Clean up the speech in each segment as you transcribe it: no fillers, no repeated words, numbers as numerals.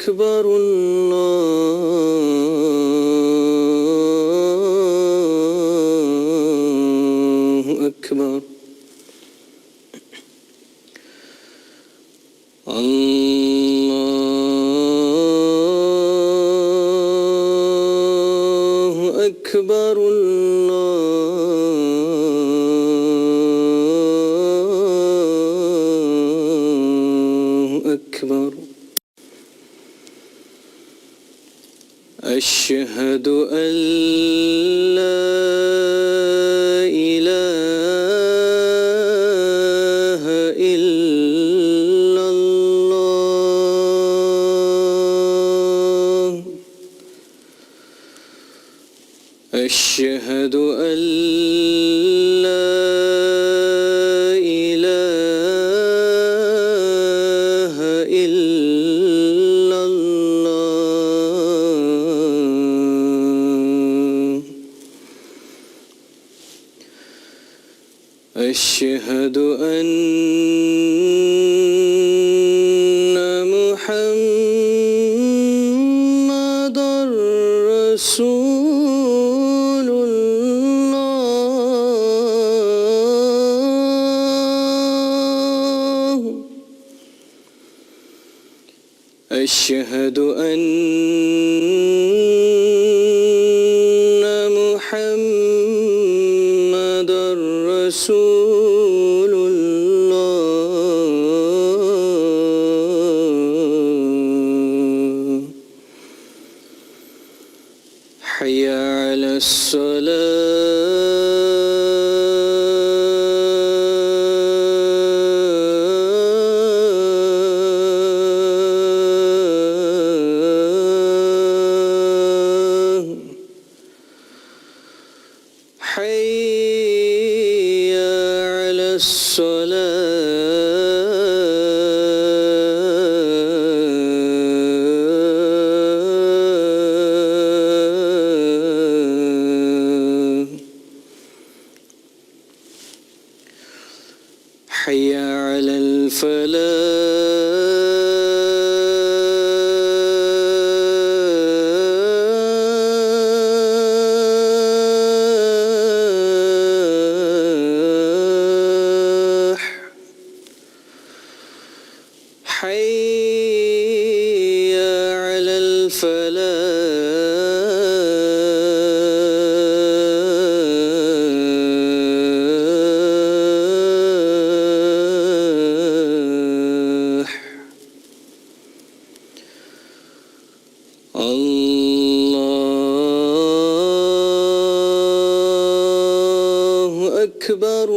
أكبر الله أكبر الله أكبر الله أكبر أشهد أن لا إله إلا الله أشهد أن لا إله إلا الله أشهد أن محمدًا رسول الله أشهد أن محمدًا رسول الله حي على الصلاة حي على الصلاة حي على الفلاح حي على الفلاح الله أكبر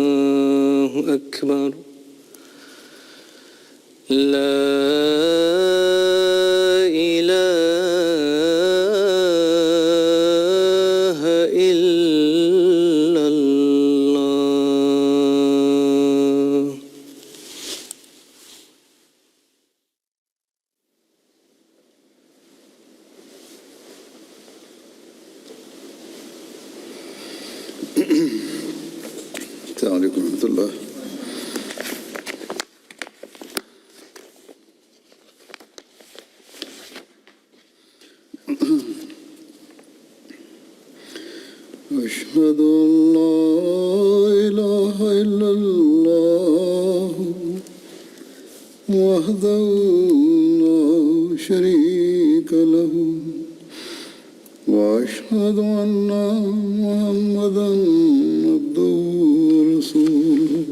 الله أكبر لا إله إلا الله السلام عليكم ورحمة الله. أشهد أن لا إله إلا الله وحده لا شريك له وأشهد أن محمدًا عبده ورسوله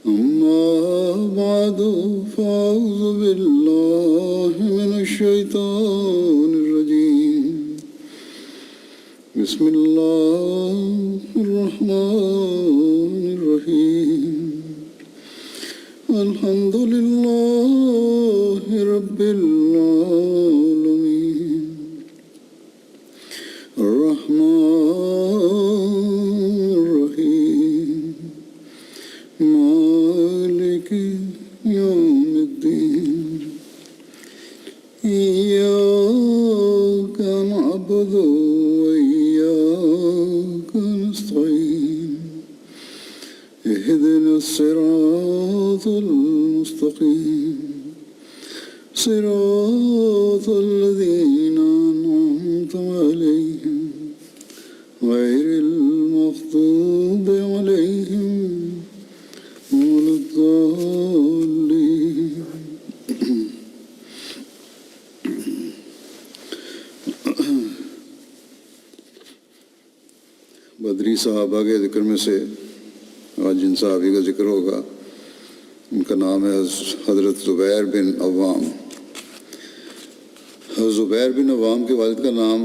أما بعد فأعوذ بالله من الشيطان الرجيم بسم الله الرحمن الرحيم الحمد لله رب العالمين الرحمن الرحيم مالك يوم الدين إياك نعبد وإياك نستعين اهدنا الصراط المستقيم صراط الذين أنعمت عليهم غير المغضوب عليهم ولا الضالين. بدری صحابہ کے ذکر میں سے آج جن صحابی کا ذکر ہوگا ان کا نام ہے حضرت زبیر بن عوام. حضرت زبیر بن عوام کے والد کا نام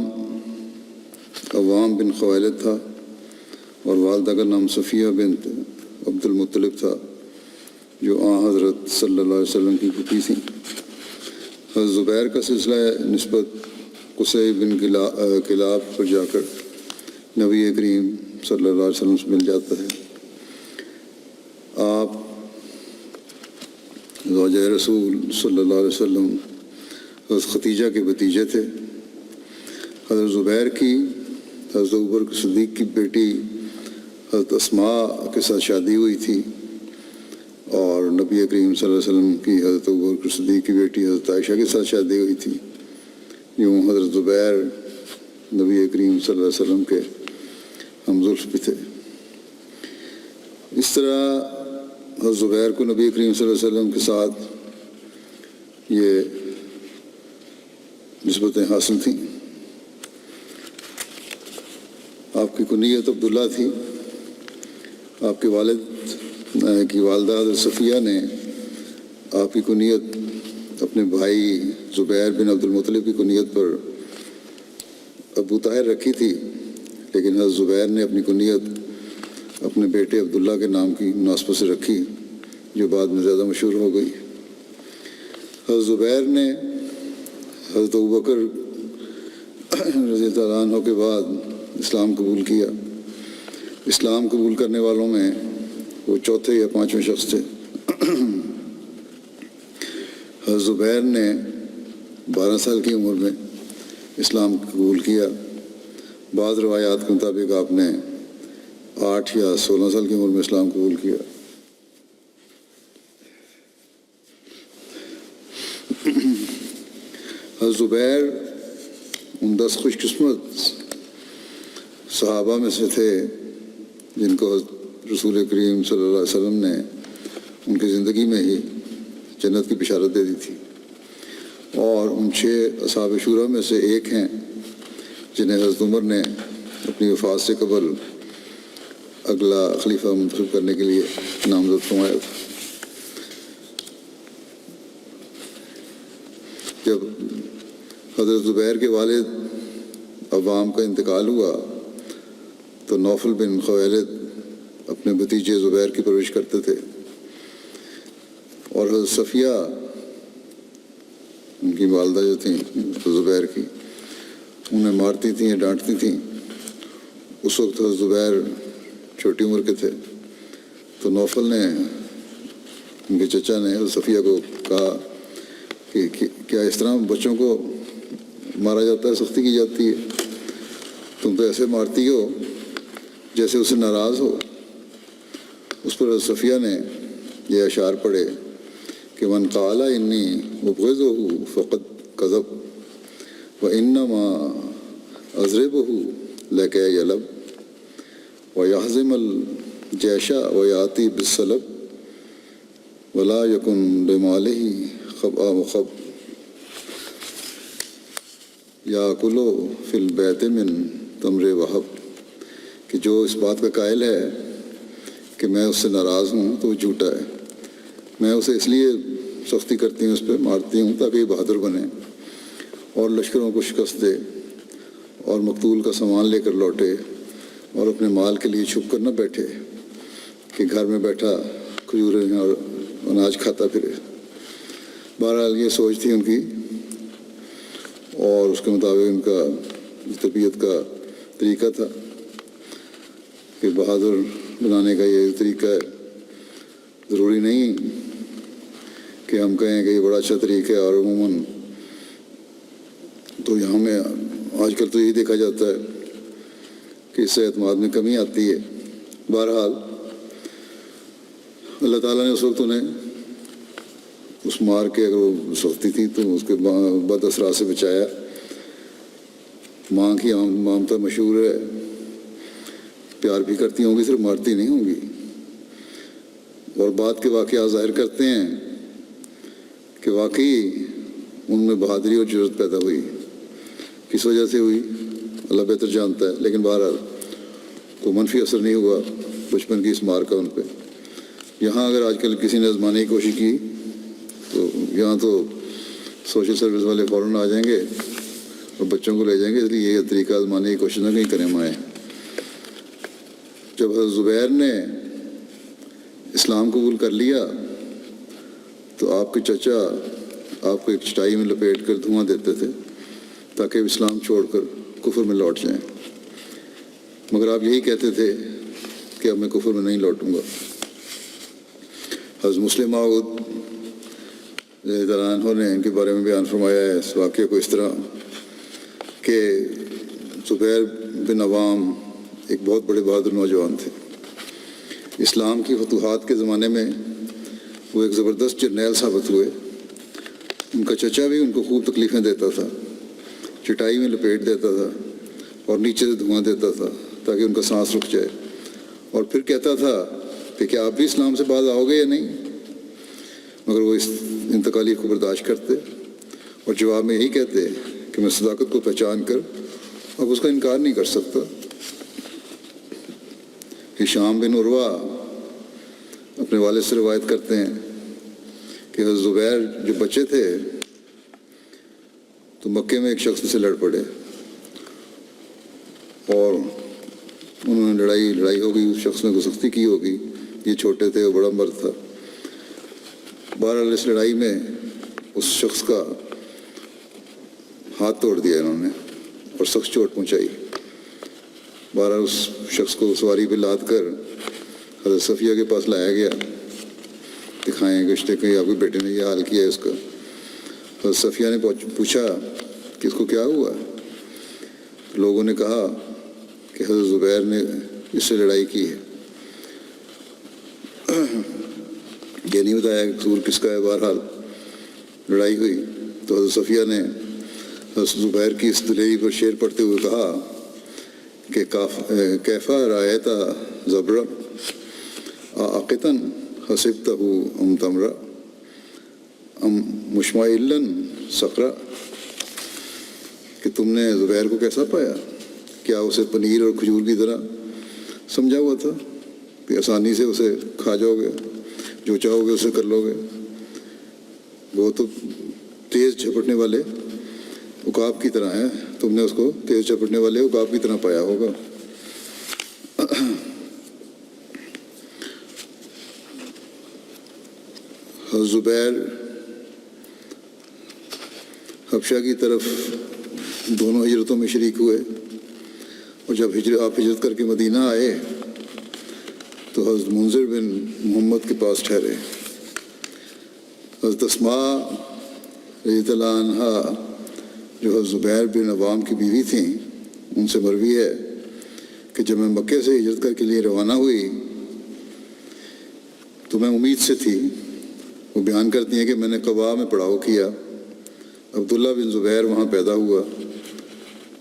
عوام بن خویلد تھا اور والدہ کا نام صفیہ بنت عبد المطلب تھا جو حضرت صلی اللہ علیہ وسلم کی پھوپھی تھیں. حضرت زبیر کا سلسلہ نسبت قصی بن کلاب پر جا کر نبی کریم صلی اللہ علیہ وسلم سے مل جاتا ہے. آپ زوجہ رسول صلی اللہ علیہ وسلم حضرت ختیجہ کے بھتیجے تھے. حضرت زبیر کی حضرت ابوبکر صدیق کی بیٹی حضرت اسماء کے ساتھ شادی ہوئی تھی اور نبی کریم صلی اللہ علیہ وسلم کی حضرت ابوبکر صدیق کی بیٹی حضرت عائشہ کے ساتھ شادی ہوئی تھی. یوں حضرت زبیر نبی کریم صلی اللہ علیہ وسلم کے ہمزلف بھی تھے. اس طرح حضرت زبیر کو نبی کریم صلی اللہ علیہ وسلم کے ساتھ یہ نسبتیں حاصل تھیں. آپ کی کنیت عبداللہ تھی. آپ کے والد کی والدہ حضرت صفیہ نے آپ کی کنیت اپنے بھائی زبیر بن عبد المطلب کی کنیت پر ابو طاہر رکھی تھی، لیکن حضرت زبیر نے اپنی کنیت اپنے بیٹے عبداللہ کے نام کی مناسبت سے رکھی جو بعد میں زیادہ مشہور ہو گئی. حضرت زبیر نے حضرت ابوبکر رضی اللہ عنہ کے بعد اسلام قبول کیا. اسلام قبول کرنے والوں میں وہ چوتھے یا پانچویں شخص تھے. حضرت زبیر نے 12 سال کی عمر میں اسلام قبول کیا. بعض روایات کے مطابق آپ نے 8 یا 16 سال کی عمر میں اسلام قبول کیا. حضرت زبیر ان 10 خوش قسمت صحابہ میں سے تھے جن کو رسول کریم صلی اللہ علیہ وسلم نے ان کی زندگی میں ہی جنت کی بشارت دے دی تھی، اور ان 6 اصحاب شورا میں سے ایک ہیں جنہیں حضرت عمر نے اپنی وفات سے قبل اگلا خلیفہ منتخب کرنے کے لیے نامزد فرمایا تھا. جب حضرت زبیر کے والد عوام کا انتقال ہوا تو نوفل بن خویلد اپنے بھتیجے زبیر کی پرورش کرتے تھے، اور حضرت صفیہ ان کی والدہ جو تھیں زبیر کی انہیں مارتی تھیں یا ڈانٹتی تھیں. اس وقت حضرت زبیر چھوٹی عمر کے تھے تو نوفل نے ان کے چچا نے حضرت صفیہ کو کہا کہ کیا اس طرح بچوں کو مارا جاتا ہے، سختی کی جاتی ہے؟ تم تو ایسے مارتی ہو جیسے اسے ناراض ہو. اس پر حضرت صفیہ نے یہ اشعار پڑھے کہ من قال انی ابغضہ فقد کذب وانما اضربہ لک یلب ویہزم الجیش ویاتی بالسلب ولا یکن لمالہ خبأ مخب یاکلو فی البیت من تمر وہب. کہ جو اس بات کا قائل ہے کہ میں اس سے ناراض ہوں تو وہ جھوٹا ہے. میں اسے اس لیے سختی کرتی ہوں، اس پہ مارتی ہوں تاکہ یہ بہادر بنے اور لشکروں کو شکست دے اور مقتول کا سامان لے کر لوٹے اور اپنے مال کے لیے چھپ کر نہ بیٹھے کہ گھر میں بیٹھا کھجوریں اور اناج کھاتا پھرے. بہرحال یہ سوچ تھی ان کی، اور اس کے مطابق ان کا تربیت کا طریقہ تھا کہ بہادر بنانے کا یہ طریقہ ہے. ضروری نہیں کہ ہم کہیں کہ یہ بڑا اچھا طریقہ ہے، اور عموماً تو یہاں میں آج کل تو یہی دیکھا جاتا ہے کہ اس سے اعتماد میں کمی آتی ہے. بہرحال اللہ تعالیٰ نے اس وقت انہیں اس مار کے، اگر وہ سختی تھی تو اس کے بد اثرات سے بچایا۔ ماں کی ممتا مشہور ہے، پیار بھی کرتی ہوں گی، صرف مارتی نہیں ہوں گی۔ اور بعد کے واقعات ظاہر کرتے ہیں کہ واقعی ان میں بہادری اور جرأت پیدا ہوئی، کس وجہ سے ہوئی اللہ بہتر جانتا ہے، لیکن بہرحال کوئی منفی اثر نہیں ہوا بچپن کی اس مار کا ان پہ۔ یہاں اگر آج کل کسی نے آزمانے کی کوشش کی تو یہاں تو سوشل سروس والے فوراً آ جائیں گے اور بچوں کو لے جائیں گے، اس لیے یہ طریقہ آزمانے کی کوشش نہ کہیں کریں مائیں۔ جب حضرت زبیر نے اسلام قبول کر لیا تو آپ کے چچا آپ کو ایک چٹائی میں لپیٹ کر دھواں دیتے تھے تاکہ اسلام چھوڑ کر کفر میں لوٹ جائیں، مگر آپ یہی کہتے تھے کہ اب میں کفر میں نہیں لوٹوں گا۔ حضرت مسلم موعود رضی اللہ عنہ نے ان کے بارے میں بیان فرمایا ہے اس واقعے کو اس طرح کہ زبیر بن عوام ایک بہت بڑے بہادر نوجوان تھے۔ اسلام کی فتوحات کے زمانے میں وہ ایک زبردست جرنیل ثابت ہوئے۔ ان کا چچا بھی ان کو خوب تکلیفیں دیتا تھا، چٹائی میں لپیٹ دیتا تھا اور نیچے سے دھواں دیتا تھا تاکہ ان کا سانس رک جائے، اور پھر کہتا تھا کہ کیا آپ بھی اسلام سے باز آؤ گے یا نہیں؟ مگر وہ اس تکالیف کو برداشت کرتے اور جواب میں یہی کہتے کہ میں صداقت کو پہچان کر اب اس کا انکار نہیں کر سکتا۔ ہشام بن عروہ اپنے والد سے روایت کرتے ہیں کہ حضرت زبیر جو بچے تھے تو مکے میں ایک شخص سے لڑ پڑے اور انہوں نے لڑائی ہو گئی، اس شخص نے کوئی سختی کی ہوگی، یہ چھوٹے تھے وہ بڑا مرد تھا۔ بہرحال اس لڑائی میں اس شخص کا ہاتھ توڑ دیا انہوں نے اور سخت چوٹ پہنچائی۔ بہرحال اس شخص کو سواری پہ لاد کر حضرت صفیہ کے پاس لایا گیا، دکھائیں گشتے کہ آپ کے بیٹے نے یہ حال کیا ہے اس کا۔ حضرت صفیہ نے پوچھا کہ اس کو کیا ہوا؟ لوگوں نے کہا کہ حضرت زبیر نے اس سے لڑائی کی ہے۔ یہ نہیں بتایا کہ قصور کس کا ہے، بہرحال لڑائی ہوئی تو حضرت صفیہ نے حضرت زبیر کی اس دلیری پر شعر پڑھتے ہوئے کہا کہ کیفا رایتا زبرا عاقتاً حسبتہ ام تمرا ام مشمعلن سقرا، کہ تم نے زبیر کو کیسا پایا؟ کیا اسے پنیر اور کھجور کی طرح سمجھا ہوا تھا کہ آسانی سے اسے کھا جاؤ گے، جو چاہو گے اسے کر لو گے؟ وہ تو تیز جھپٹنے والے عقاب کی طرح ہے، تم نے اس کو تیز جھپٹنے والے عقاب کی طرح پایا ہوگا۔ حضرت زبیر حبشہ کی طرف دونوں ہجرتوں میں شریک ہوئے، اور جب آپ ہجرت کر کے مدینہ آئے تو حضرت منذر بن محمد کے پاس ٹھہرے۔ حضرت اسماء رضی اللہ عنہا جو حضرت زبیر بن عوام کی بیوی تھیں، ان سے مروی ہے کہ جب میں مکے سے ہجرت کر کے لیے روانہ ہوئی تو میں امید سے تھی۔ وہ بیان کرتی ہیں کہ میں نے قباء میں پڑاؤ کیا، عبداللہ بن زبیر وہاں پیدا ہوا،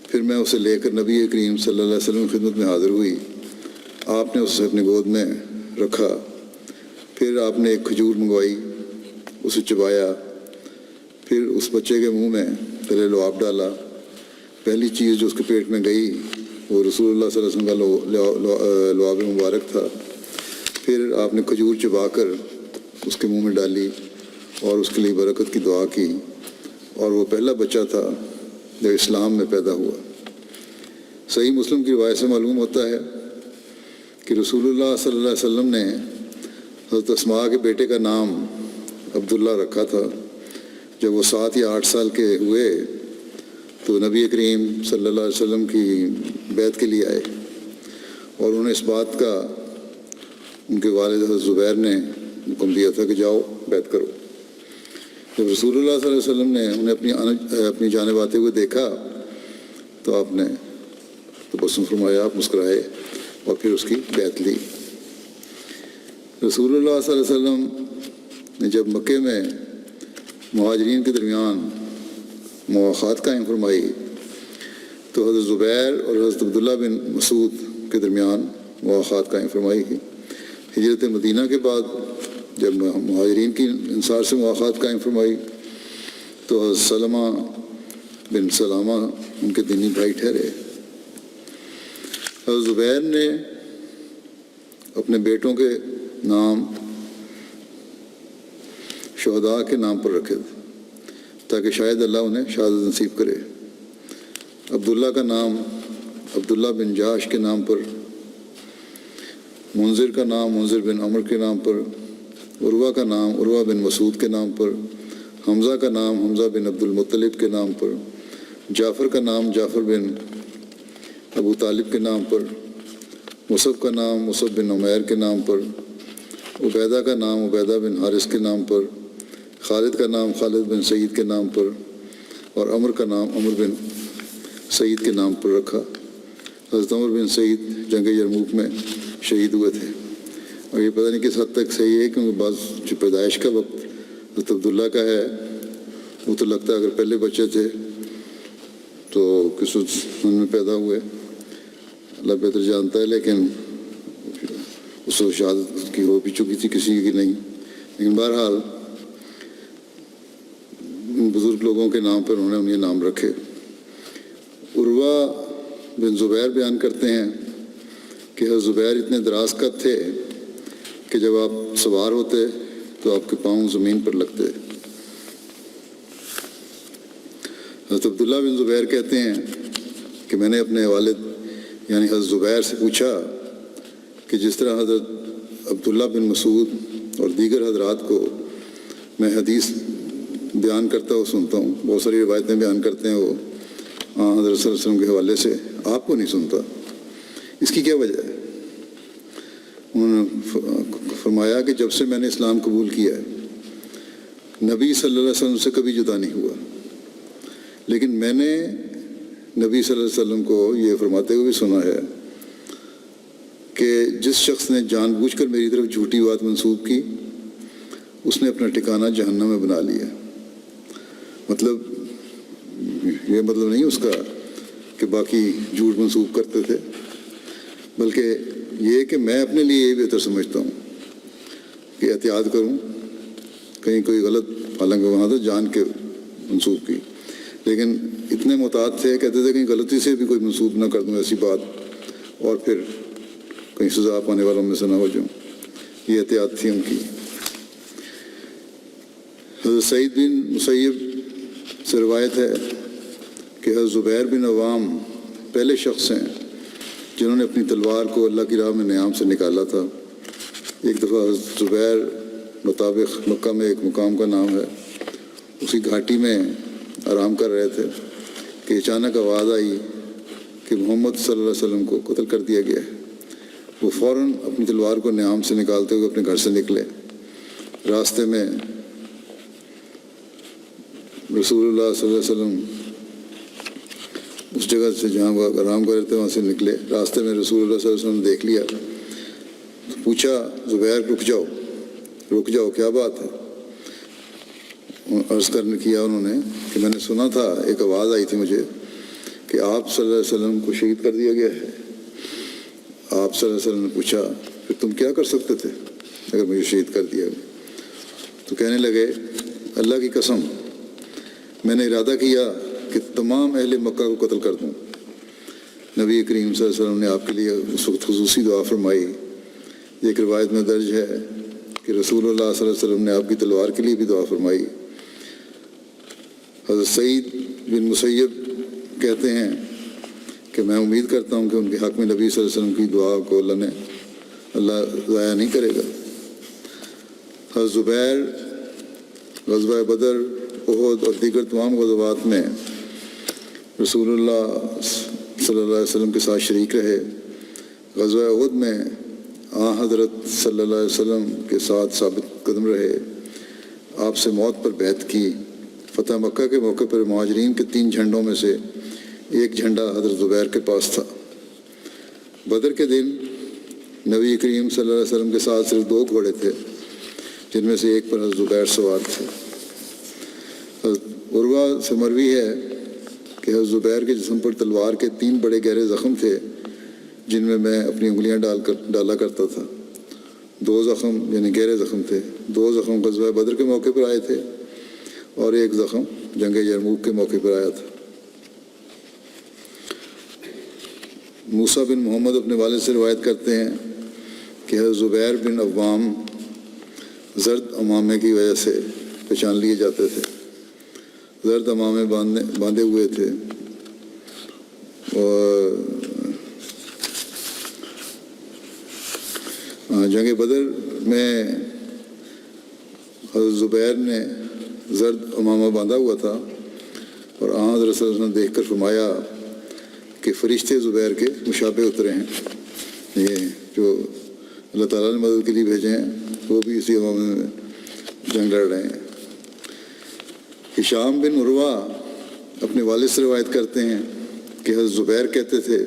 پھر میں اسے لے کر نبی کریم صلی اللہ علیہ وسلم کی خدمت میں حاضر ہوئی۔ آپ نے اسے اپنی گود میں رکھا، پھر آپ نے ایک کھجور منگوائی، اسے چبایا، پھر اس بچے کے منہ میں پہلے لعاب ڈالا۔ پہلی چیز جو اس کے پیٹ میں گئی وہ رسول اللہ صلی اللہ علیہ وسلم کا لعاب مبارک تھا۔ پھر آپ نے کھجور چبا کر اس کے منہ میں ڈالی اور اس کے لیے برکت کی دعا کی، اور وہ پہلا بچہ تھا جو اسلام میں پیدا ہوا۔ صحیح مسلم کی روایت سے معلوم ہوتا ہے کہ رسول اللہ صلی اللہ علیہ وسلم نے حضرت اسماء کے بیٹے کا نام عبداللہ رکھا تھا۔ جب وہ 7 یا 8 سال کے ہوئے تو نبی کریم صلی اللہ علیہ وسلم کی بیعت کے لیے آئے، اور انہیں اس بات کا ان کے والد حضرت زبیر نے حکم دیا تھا کہ جاؤ بیعت کرو۔ جب رسول اللہ صلی اللہ علیہ وسلم نے انہیں اپنی جانب آتے ہوئے دیکھا تو آپ نے تبسم فرمایا، آپ مسکرائے اور پھر اس کی بیعت لی۔ رسول اللہ صلی اللہ علیہ وسلم نے جب مکے میں مہاجرین کے درمیان مواخات قائم فرمائی تو حضرت زبیر اور حضرت عبداللہ بن مسعود کے درمیان مواخات قائم فرمائی گئی۔ ہجرت مدینہ کے بعد جب مہاجرین کی انصار سے مواخات قائم فرمائی تو حضرت سلمہ بن سلامہ ان کے دینی بھائی ٹھہرے۔ حضرت زبیر نے اپنے بیٹوں کے نام شہداء کے نام پر رکھے تاکہ شاید اللہ انہیں شہادت نصیب کرے۔ عبداللہ کا نام عبداللہ بن جاش کے نام پر، منذر کا نام منذر بن عمر کے نام پر، عروہ کا نام عروہ بن مسعود کے نام پر، حمزہ کا نام حمزہ بن عبد المطلب کے نام پر، جعفر کا نام جعفر بن ابو طالب کے نام پر، مصعب کا نام مصعب بن عمیر کے نام پر، عبیدہ کا نام عبیدہ بن حارث کے نام پر، خالد کا نام خالد بن سعید کے نام پر، اور عمر کا نام عمر بن سعید کے نام پر رکھا۔ حضرت عمر بن سعید جنگ یرموک میں شہید ہوئے تھے، اور یہ پتہ نہیں کس حد تک صحیح ہے کیونکہ بعض جو پیدائش کا وقت حضرت عبداللہ کا ہے وہ تو لگتا ہے اگر پہلے بچے تھے تو کس ان میں پیدا ہوئے، اللہ بہتر جانتا ہے، لیکن اس وقت شہادت کی ہو بھی چکی تھی، کسی کی نہیں۔ لیکن بہرحال ان بزرگ لوگوں کے نام پر انہوں نے انہیں نام رکھے۔ عروہ بن زبیر بیان کرتے ہیں کہ حضرت زبیر اتنے دراز قد تھے کہ جب آپ سوار ہوتے تو آپ کے پاؤں زمین پر لگتے۔ حضرت عبداللہ بن زبیر کہتے ہیں کہ میں نے اپنے والد یعنی حضرت زبیر سے پوچھا کہ جس طرح حضرت عبداللہ بن مسعود اور دیگر حضرات کو میں حدیث بیان کرتا ہوں سنتا ہوں، بہت ساری روایتیں بیان کرتے ہیں وہ حضرت صلی اللہ علیہ وسلم کے حوالے سے، آپ کو نہیں سنتا، اس کی کیا وجہ ہے؟ انہوں نے فرمایا کہ جب سے میں نے اسلام قبول کیا ہے نبی صلی اللہ علیہ وسلم سے کبھی جدا نہیں ہوا، لیکن میں نے نبی صلی اللہ علیہ وسلم کو یہ فرماتے ہوئے سنا ہے کہ جس شخص نے جان بوجھ کر میری طرف جھوٹی بات منسوب کی اس نے اپنا ٹھکانہ جہنم میں بنا لیا۔ مطلب یہ مطلب نہیں اس کا کہ باقی جھوٹ منسوب کرتے تھے، بلکہ یہ کہ میں اپنے لیے یہ بہتر سمجھتا ہوں کہ احتیاط کروں کہیں کوئی غلط، حالانکہ وہاں تو جان کے منسوب کی، لیکن اتنے محتاط تھے، کہتے تھے کہیں غلطی سے بھی کوئی منسوب نہ کر دوں ایسی بات اور پھر کہیں سزا پانے والوں میں سے نہ ہو جاؤں، یہ احتیاط تھی ان کی۔ حضرت سعید بن مسیب سے روایت ہے کہ حضرت زبیر بن عوام پہلے شخص ہیں جنہوں نے اپنی تلوار کو اللہ کی راہ میں نیام سے نکالا تھا۔ ایک دفعہ حضرت زبیر مطابق مکہ میں ایک مقام کا نام ہے، اسی گھاٹی میں آرام کر رہے تھے کہ اچانک آواز آئی کہ محمد صلی اللہ علیہ وسلم کو قتل کر دیا گیا ہے۔ وہ فوراً اپنی تلوار کو نیام سے نکالتے ہوئے اپنے گھر سے نکلے۔ راستے میں رسول اللہ صلی اللہ علیہ وسلم اس جگہ سے جہاں وہ آرام کر رہے تھے وہاں سے نکلے، راستے میں رسول اللہ صلی اللہ علیہ وسلم نے دیکھ لیا، پوچھا زبیر رک جاؤ کیا بات ہے؟ عرض کرنے کیا انہوں نے کہ میں نے سنا تھا، ایک آواز آئی تھی مجھے کہ آپ صلی اللہ علیہ وسلم کو شہید کر دیا گیا ہے۔ آپ صلی اللہ علیہ وسلم نے پوچھا پھر تم کیا کر سکتے تھے اگر مجھے شہید کر دیا؟ تو کہنے لگے اللہ کی قسم میں نے ارادہ کیا کہ تمام اہل مکہ کو قتل کر دوں۔ نبی کریم صلی اللہ علیہ وسلم نے آپ کے لیے اس وقت خصوصی دعا فرمائی۔ ایک روایت میں درج ہے کہ رسول اللہ صلی اللہ علیہ وسلم نے آپ کی تلوار کے لیے بھی دعا فرمائی۔ حضرت سعید بن مسیب کہتے ہیں کہ میں امید کرتا ہوں کہ ان کے حق میں نبی صلی اللہ علیہ وسلم کی دعا کو اللہ ضائع نہیں کرے گا۔ حضرت زبیر غزوہ بدر، احد اور دیگر تمام غزوات میں رسول اللہ صلی اللہ علیہ وسلم کے ساتھ شریک رہے۔ غزوہ احد میں حضرت صلی اللہ علیہ وسلم کے ساتھ ثابت قدم رہے، آپ سے موت پر بیعت کی۔ فتح مکہ کے موقع پر مہاجرین کے 3 جھنڈوں میں سے ایک جھنڈا حضرت زبیر کے پاس تھا۔ بدر کے دن نبی کریم صلی اللہ علیہ وسلم کے ساتھ صرف 2 گھوڑے تھے، جن میں سے ایک پر حضرت زبیر سوار تھے۔ حضرت عروہ سے مروی ہے کہ حضرت زبیر کے جسم پر تلوار کے 3 بڑے گہرے زخم تھے، جن میں میں اپنی انگلیاں ڈالا کرتا تھا۔ 2 زخم یعنی گہرے زخم تھے۔ 2 زخم غزوہ بدر کے موقع پر آئے تھے اور 1 زخم جنگ یرموک کے موقع پر آیا تھا۔ موسیٰ بن محمد اپنے والد سے روایت کرتے ہیں کہ حضرت زبیر بن عوام زرد امامے کی وجہ سے پہچان لیے جاتے تھے۔ زرد امامے باندھے ہوئے تھے اور جنگ بدر میں حضرت زبیر نے زرد امامہ باندھا ہوا تھا اور حضرت صلی اللہ علیہ وسلم دیکھ کر فرمایا کہ فرشتے زبیر کے مشابہ اترے ہیں، یہ جو اللہ تعالیٰ نے مدد کے لیے بھیجے ہیں وہ بھی اسی امامے میں جنگ لڑ رہے ہیں۔ ہشام بن عروہ اپنے والد سے روایت کرتے ہیں کہ حضرت زبیر کہتے تھے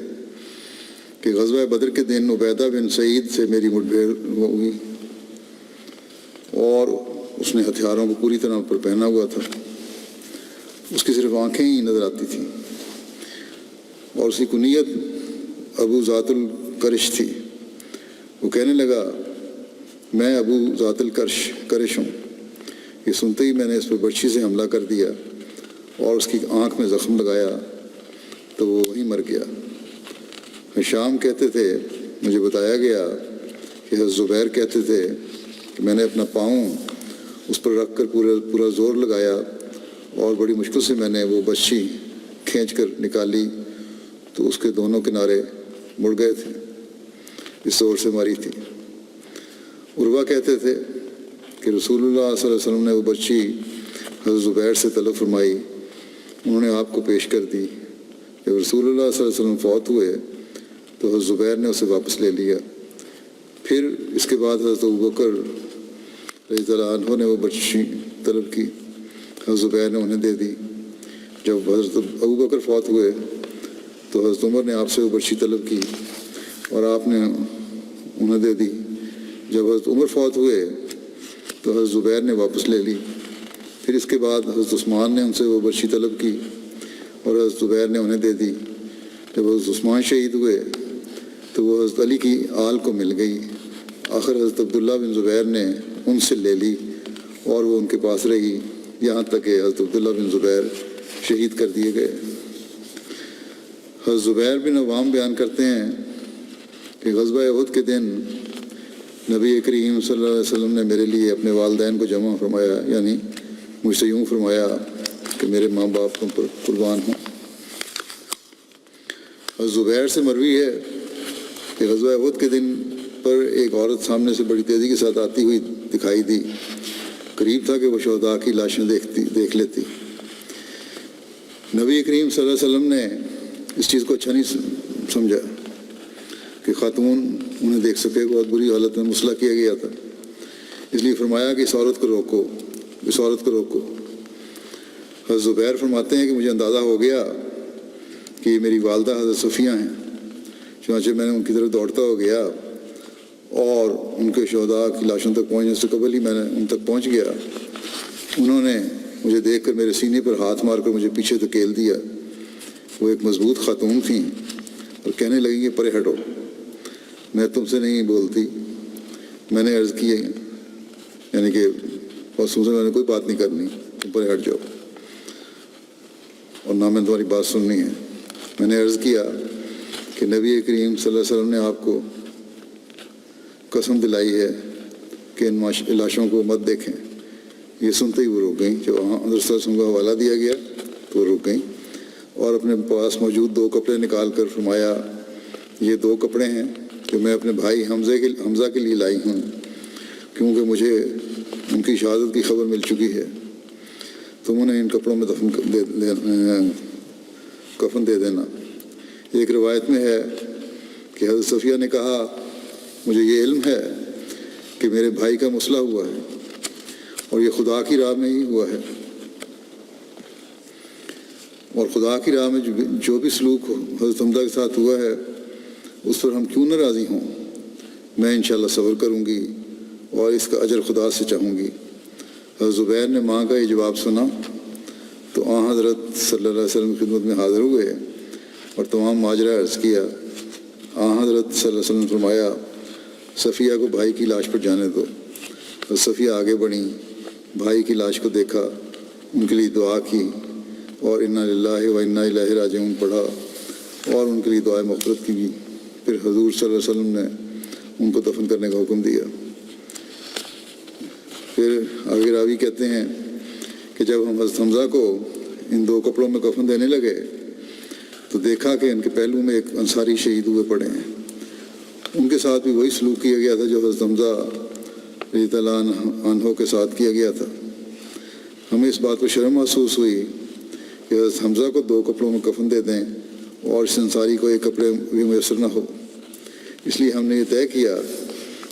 کہ غزوہ بدر کے دن عبیدہ بن سعید سے میری مٹبھیڑ ہوئی اور اس نے ہتھیاروں کو پوری طرح پر پہنا ہوا تھا، اس کی صرف آنکھیں ہی نظر آتی تھیں، اور اس کی کنیت ابو ذات الکرش تھی۔ وہ کہنے لگا میں ابو ذات الکرش ہوں۔ یہ سنتے ہی میں نے اس پر برچھی سے حملہ کر دیا اور اس کی آنکھ میں زخم لگایا تو وہ وہیں مر گیا۔ ہشام کہتے تھے مجھے بتایا گیا کہ حضرت زبیر کہتے تھے کہ میں نے اپنا پاؤں اس پر رکھ کر پورا زور لگایا اور بڑی مشکل سے میں نے وہ برچھی کھینچ کر نکالی تو اس کے دونوں کنارے مڑ گئے تھے، اس زور سے ماری تھی۔ عروہ کہتے تھے کہ رسول اللہ صلی اللہ علیہ وسلم نے وہ برچھی حضرت زبیر سے طلب فرمائی، انہوں نے آپ کو پیش کر دی۔ جب رسول اللہ صلی اللہ علیہ وسلم فوت ہوئے تو حضرت زبیر نے اسے واپس لے لیا۔ پھر اس کے بعد حضرت ابوبکر رضی اللہ عنہ نے وہ برچھی طلب کی، حضرت زبیر نے انہیں دے دی۔ جب حضرت ابوبکر فوت ہوئے تو حضرت عمر نے آپ سے وہ برچھی طلب کی اور آپ نے انہیں دے دی۔ جب حضرت عمر فوت ہوئے تو حضرت زبیر نے واپس لے لی۔ پھر اس کے بعد حضرت عثمان نے ان سے وہ برچھی طلب کی اور حضرت زبیر نے انہیں دے دی۔ جب حضرت عثمان شہید ہوئے تو وہ حضرت علی کی آل کو مل گئی۔ آخر حضرت عبداللہ بن زبیر نے ان سے لے لی اور وہ ان کے پاس رہی یہاں تک کہ حضرت عبداللہ بن زبیر شہید کر دیے گئے۔ حضرت زبیر بن عوام بیان کرتے ہیں کہ غزوہ احد کے دن نبی کریم صلی اللہ علیہ وسلم نے میرے لیے اپنے والدین کو جمع فرمایا، یعنی مجھ سے یوں فرمایا کہ میرے ماں باپ تم پر قربان ہوں۔ حضرت زبیر سے مروی ہے کہ غزوہ احد کے دن پر ایک عورت سامنے سے بڑی تیزی کے ساتھ آتی ہوئی دکھائی دی، قریب تھا کہ وہ شہداء کی لاشیں دیکھ لیتی۔ نبی کریم صلی اللہ علیہ وسلم نے اس چیز کو اچھا نہیں سمجھا کہ خاتون انہیں دیکھ سکے، بہت بری حالت میں مسلح کیا گیا تھا، اس لیے فرمایا کہ اس عورت کو روکو۔ حضرت زبیر فرماتے ہیں کہ مجھے اندازہ ہو گیا کہ یہ میری والدہ حضرت صفیہ ہیں، چنانچہ میں نے ان کی طرف دوڑتا ہو گیا اور ان کے شہداء کی لاشوں تک پہنچنے سے قبل ہی میں نے ان تک پہنچ گیا۔ انہوں نے مجھے دیکھ کر میرے سینے پر ہاتھ مار کر مجھے پیچھے دھکیل دیا۔ وہ ایک مضبوط خاتون تھیں اور کہنے لگیں کہ پرے ہٹو، میں تم سے نہیں بولتی۔ میں نے عرض کی یعنی کہ تم سے میں نے کوئی بات نہیں کرنی، تم پرے ہٹ جاؤ اور نہ میں تمہاری بات سننی ہے۔ میں نے عرض کیا کہ نبی کریم صلی اللہ علیہ وسلم نے آپ کو قسم دلائی ہے کہ ان لاشوں کو مت دیکھیں۔ یہ سنتے ہی وہ رک گئیں۔ جب حضرت صلی اللہ علیہ وسلم کا حوالہ دیا گیا تو وہ رک گئیں اور اپنے پاس موجود 2 کپڑے نکال کر فرمایا یہ 2 کپڑے ہیں جو میں اپنے بھائی حمزہ کے لیے لائی ہوں، کیونکہ مجھے ان کی شہادت کی خبر مل چکی ہے، تم انہیں ان کپڑوں میں کفن دے دینا۔ ایک روایت میں ہے کہ حضرت صفیہ نے کہا مجھے یہ علم ہے کہ میرے بھائی کا مسئلہ ہوا ہے اور یہ خدا کی راہ میں ہی ہوا ہے، اور خدا کی راہ میں جو بھی سلوک حضرت حمزہ کے ساتھ ہوا ہے اس پر ہم کیوں نہ راضی ہوں، میں انشاءاللہ صبر کروں گی اور اس کا اجر خدا سے چاہوں گی۔ حضرت زبیر نے ماں کا یہ جواب سنا تو حضرت صلی اللہ علیہ وسلم کی خدمت میں حاضر ہوئے اور تمام ماجرہ عرض کیا۔ حضرت صلی اللہ علیہ وسلم نے فرمایا صفیہ کو بھائی کی لاش پر جانے دو۔ اور صفیہ آگے بڑھیں، بھائی کی لاش کو دیکھا، ان کے لیے دعا کی اور انا للہ و انا الیہ راجعون پڑھا اور ان کے لیے دعائے مغفرت کی۔ پھر حضور صلی اللہ علیہ وسلم نے ان کو دفن کرنے کا حکم دیا۔ پھر آگے راوی کہتے ہیں کہ جب ہم حضرت حمزہ کو ان 2 کپڑوں میں کفن دینے لگے تو دیکھا کہ ان کے پہلو میں ایک انصاری شہید ہوئے پڑے ہیں۔ ان کے ساتھ بھی وہی سلوک کیا گیا تھا جو حضرت حمزہ رضی اللہ عنہ کے ساتھ کیا گیا تھا۔ ہمیں اس بات پر شرم محسوس ہوئی کہ حضرت حمزہ کو 2 کپڑوں میں کفن دے دیں اور اس انصاری کو 1 کپڑے بھی میسر نہ ہو۔ اس لیے ہم نے یہ طے کیا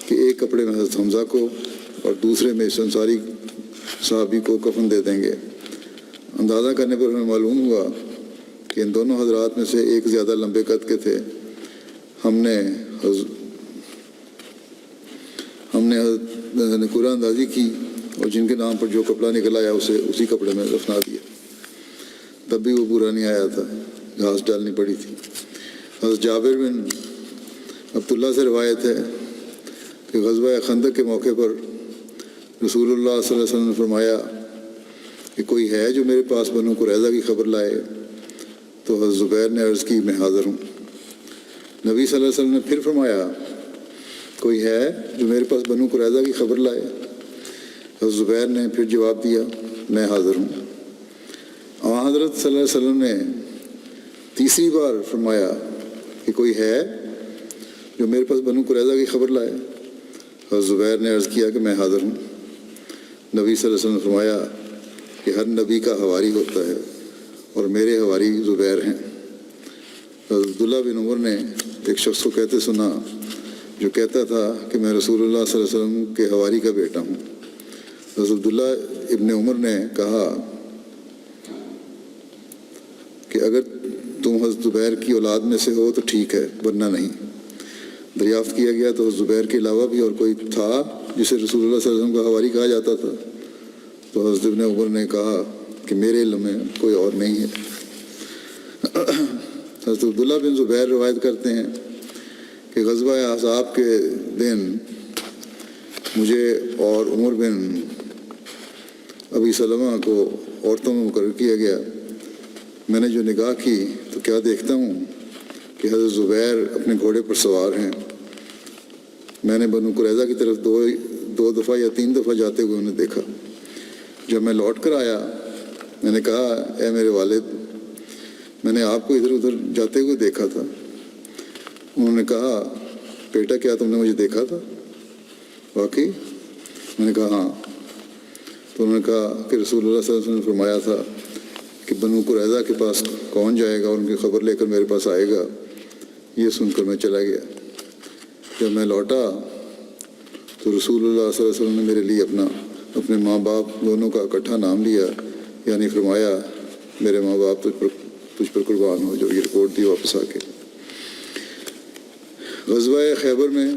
کہ 1 کپڑے میں حضرت حمزہ کو اور دوسرے میں اس انصاری صحابی کو کفن دے دیں گے۔ اندازہ کرنے پر ہمیں معلوم ہوا کہ ان دونوں حضرات میں سے ایک زیادہ لمبے قد کے تھے۔ ہم نے قرآن اندازی کی اور جن کے نام پر جو کپڑا نکل آیا اسے اسی کپڑے میں دفنا دیا۔ تب بھی وہ برا نہیں آیا تھا، گھاس ڈالنی پڑی تھی۔ حضرت جابر بن عبداللہ سے روایت ہے کہ غزوہ خندق کے موقع پر رسول اللہ صلی اللہ علیہ وسلم نے فرمایا کہ کوئی ہے جو میرے پاس بنو قریظہ کی خبر لائے؟ تو حضرت زبیر نے عرض کی میں حاضر ہوں۔ نبی صلی اللہ علیہ وسلم نے پھر فرمایا کوئی ہے جو میرے پاس بنو قریظہ کی خبر لائے؟ حضرت زبیر نے پھر جواب دیا میں حاضر ہوں۔ حضرت صلی اللہ علیہ وسلم نے تیسری بار فرمایا کہ کوئی ہے جو میرے پاس بنو قریظہ کی خبر لائے؟ حضرت زبیر نے عرض کیا کہ میں حاضر ہوں۔ نبی صلی اللہ علیہ وسلم نے فرمایا کہ ہر نبی کا حواری ہوتا ہے اور میرے حواری زبیر ہیں۔ حضرت عبداللہ بن عمر نے ایک شخص کو کہتے سنا جو کہتا تھا کہ میں رسول اللہ صلی اللہ علیہ وسلم کے حواری کا بیٹا ہوں۔ حضرت عبداللہ ابن عمر نے کہا کہ اگر تم حضرت زبیر کی اولاد میں سے ہو تو ٹھیک ہے ورنہ نہیں۔ دریافت کیا گیا تو حضرت زبیر کے علاوہ بھی اور کوئی تھا جسے رسول اللہ صلی اللہ علیہ وسلم کا حواری کہا جاتا تھا؟ تو حضرت ابن عمر نے کہا کہ میرے علم میں کوئی اور نہیں ہے۔ حضرت عبداللہ بن زبیر روایت کرتے ہیں کہ غزوہ احزاب کے دن مجھے اور عمر بن ابی سلمہ کو عورتوں میں مقرر کیا گیا۔ میں نے جو نگاہ کی تو کیا دیکھتا ہوں کہ حضرت زبیر اپنے گھوڑے پر سوار ہیں۔ میں نے بنو قریظہ کی طرف دو دفعہ یا 3 دفعہ جاتے ہوئے انہیں دیکھا۔ جب میں لوٹ کر آیا میں نے کہا اے میرے والد، میں نے آپ کو ادھر ادھر جاتے ہوئے دیکھا تھا۔ انہوں نے کہا بیٹا کیا تم نے مجھے دیکھا تھا؟ واقعی؟ میں نے کہا ہاں۔ تو انہوں نے کہا کہ رسول اللہ صلی اللہ علیہ وسلم نے فرمایا تھا کہ بنو قریظہ کے پاس کون جائے گا اور ان کی خبر لے کر میرے پاس آئے گا۔ یہ سن کر میں چلا گیا۔ جب میں لوٹا تو رسول اللہ صلی اللہ علیہ وسلم نے میرے لیے اپنے ماں باپ دونوں کا اکٹھا نام لیا، یعنی فرمایا میرے ماں باپ تجھ پر قربان ہو، جو یہ رپورٹ دی واپس آ کے۔ غزوہ خیبر میں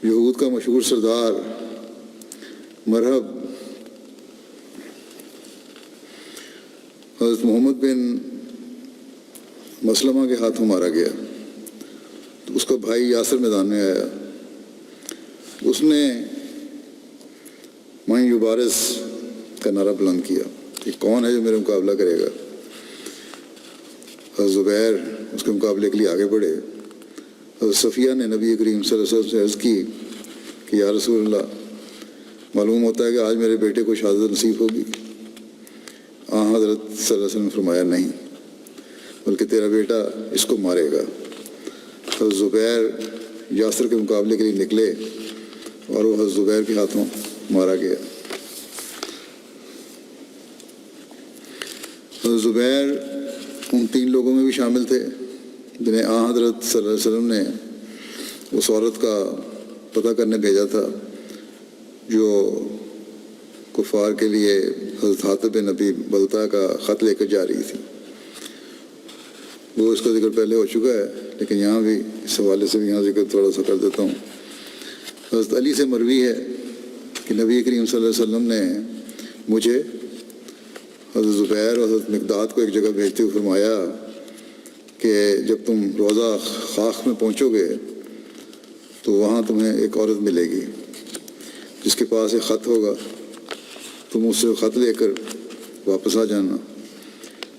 یہود کا مشہور سردار مرہب حضرت محمد بن مسلمہ کے ہاتھوں مارا گیا۔ تو اس کا بھائی یاسر میدان میں آیا۔ اس نے میں یبارز کا نعرہ بلند کیا کہ کون ہے جو میرے مقابلہ کرے گا۔ حضرت زبیر اس کے مقابلے کے لیے آگے بڑھے۔ حضرت صفیہ نے نبی کریم صلی اللہ علیہ وسلم سے عرض کی کہ یا رسول اللہ، معلوم ہوتا ہے کہ آج میرے بیٹے کو شہادت نصیب ہوگی۔ حضرت صلی اللہ علیہ وسلم نے فرمایا نہیں، بلکہ تیرا بیٹا اس کو مارے گا۔ حضرت زبیر یاسر کے مقابلے کے لیے نکلے اور وہ حضرت زبیر کے ہاتھوں مارا گیا۔ حضرت زبیر ان 3 لوگوں میں بھی شامل تھے جنہیں حضرت صلی اللہ علیہ وسلم نے اس عورت کا پتہ کرنے بھیجا تھا جو کفار کے لیے حضرت حاتب بن ابی بلتہ کا خط لے کر جا رہی تھی۔ وہ اس کا ذکر پہلے ہو چکا ہے، لیکن یہاں بھی اس حوالے سے بھی یہاں ذکر تھوڑا سا کر دیتا ہوں۔ حضرت علی سے مروی ہے کہ نبی کریم صلی اللہ علیہ وسلم نے مجھے حضرت زبیر اور حضرت مقداد کو ایک جگہ بھیجتے ہوئے فرمایا کہ جب تم روضہ خاک میں پہنچو گے تو وہاں تمہیں ایک عورت ملے گی جس کے پاس ایک خط ہوگا، تم اس سے خط لے کر واپس آ جانا۔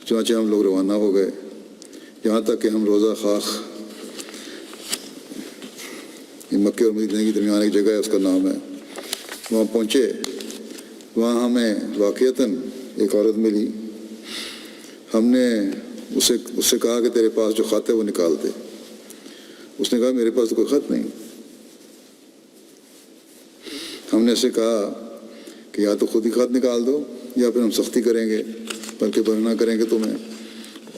چنانچہ ہم لوگ روانہ ہو گئے، یہاں تک کہ ہم روضہ خاک، مکہ اور مدینہ کے درمیان ایک جگہ ہے، اس کا نام ہے، وہاں پہنچے۔ وہاں ہمیں واقعتاً ایک عورت ملی۔ ہم نے اس سے کہا کہ تیرے پاس جو خط ہے وہ نکال دے۔ اس نے کہا میرے پاس تو کوئی خط نہیں۔ ہم نے اسے کہا کہ یا تو خود ہی خط نکال دو یا پھر ہم سختی کریں گے، بلکہ برنا کریں گے تمہیں،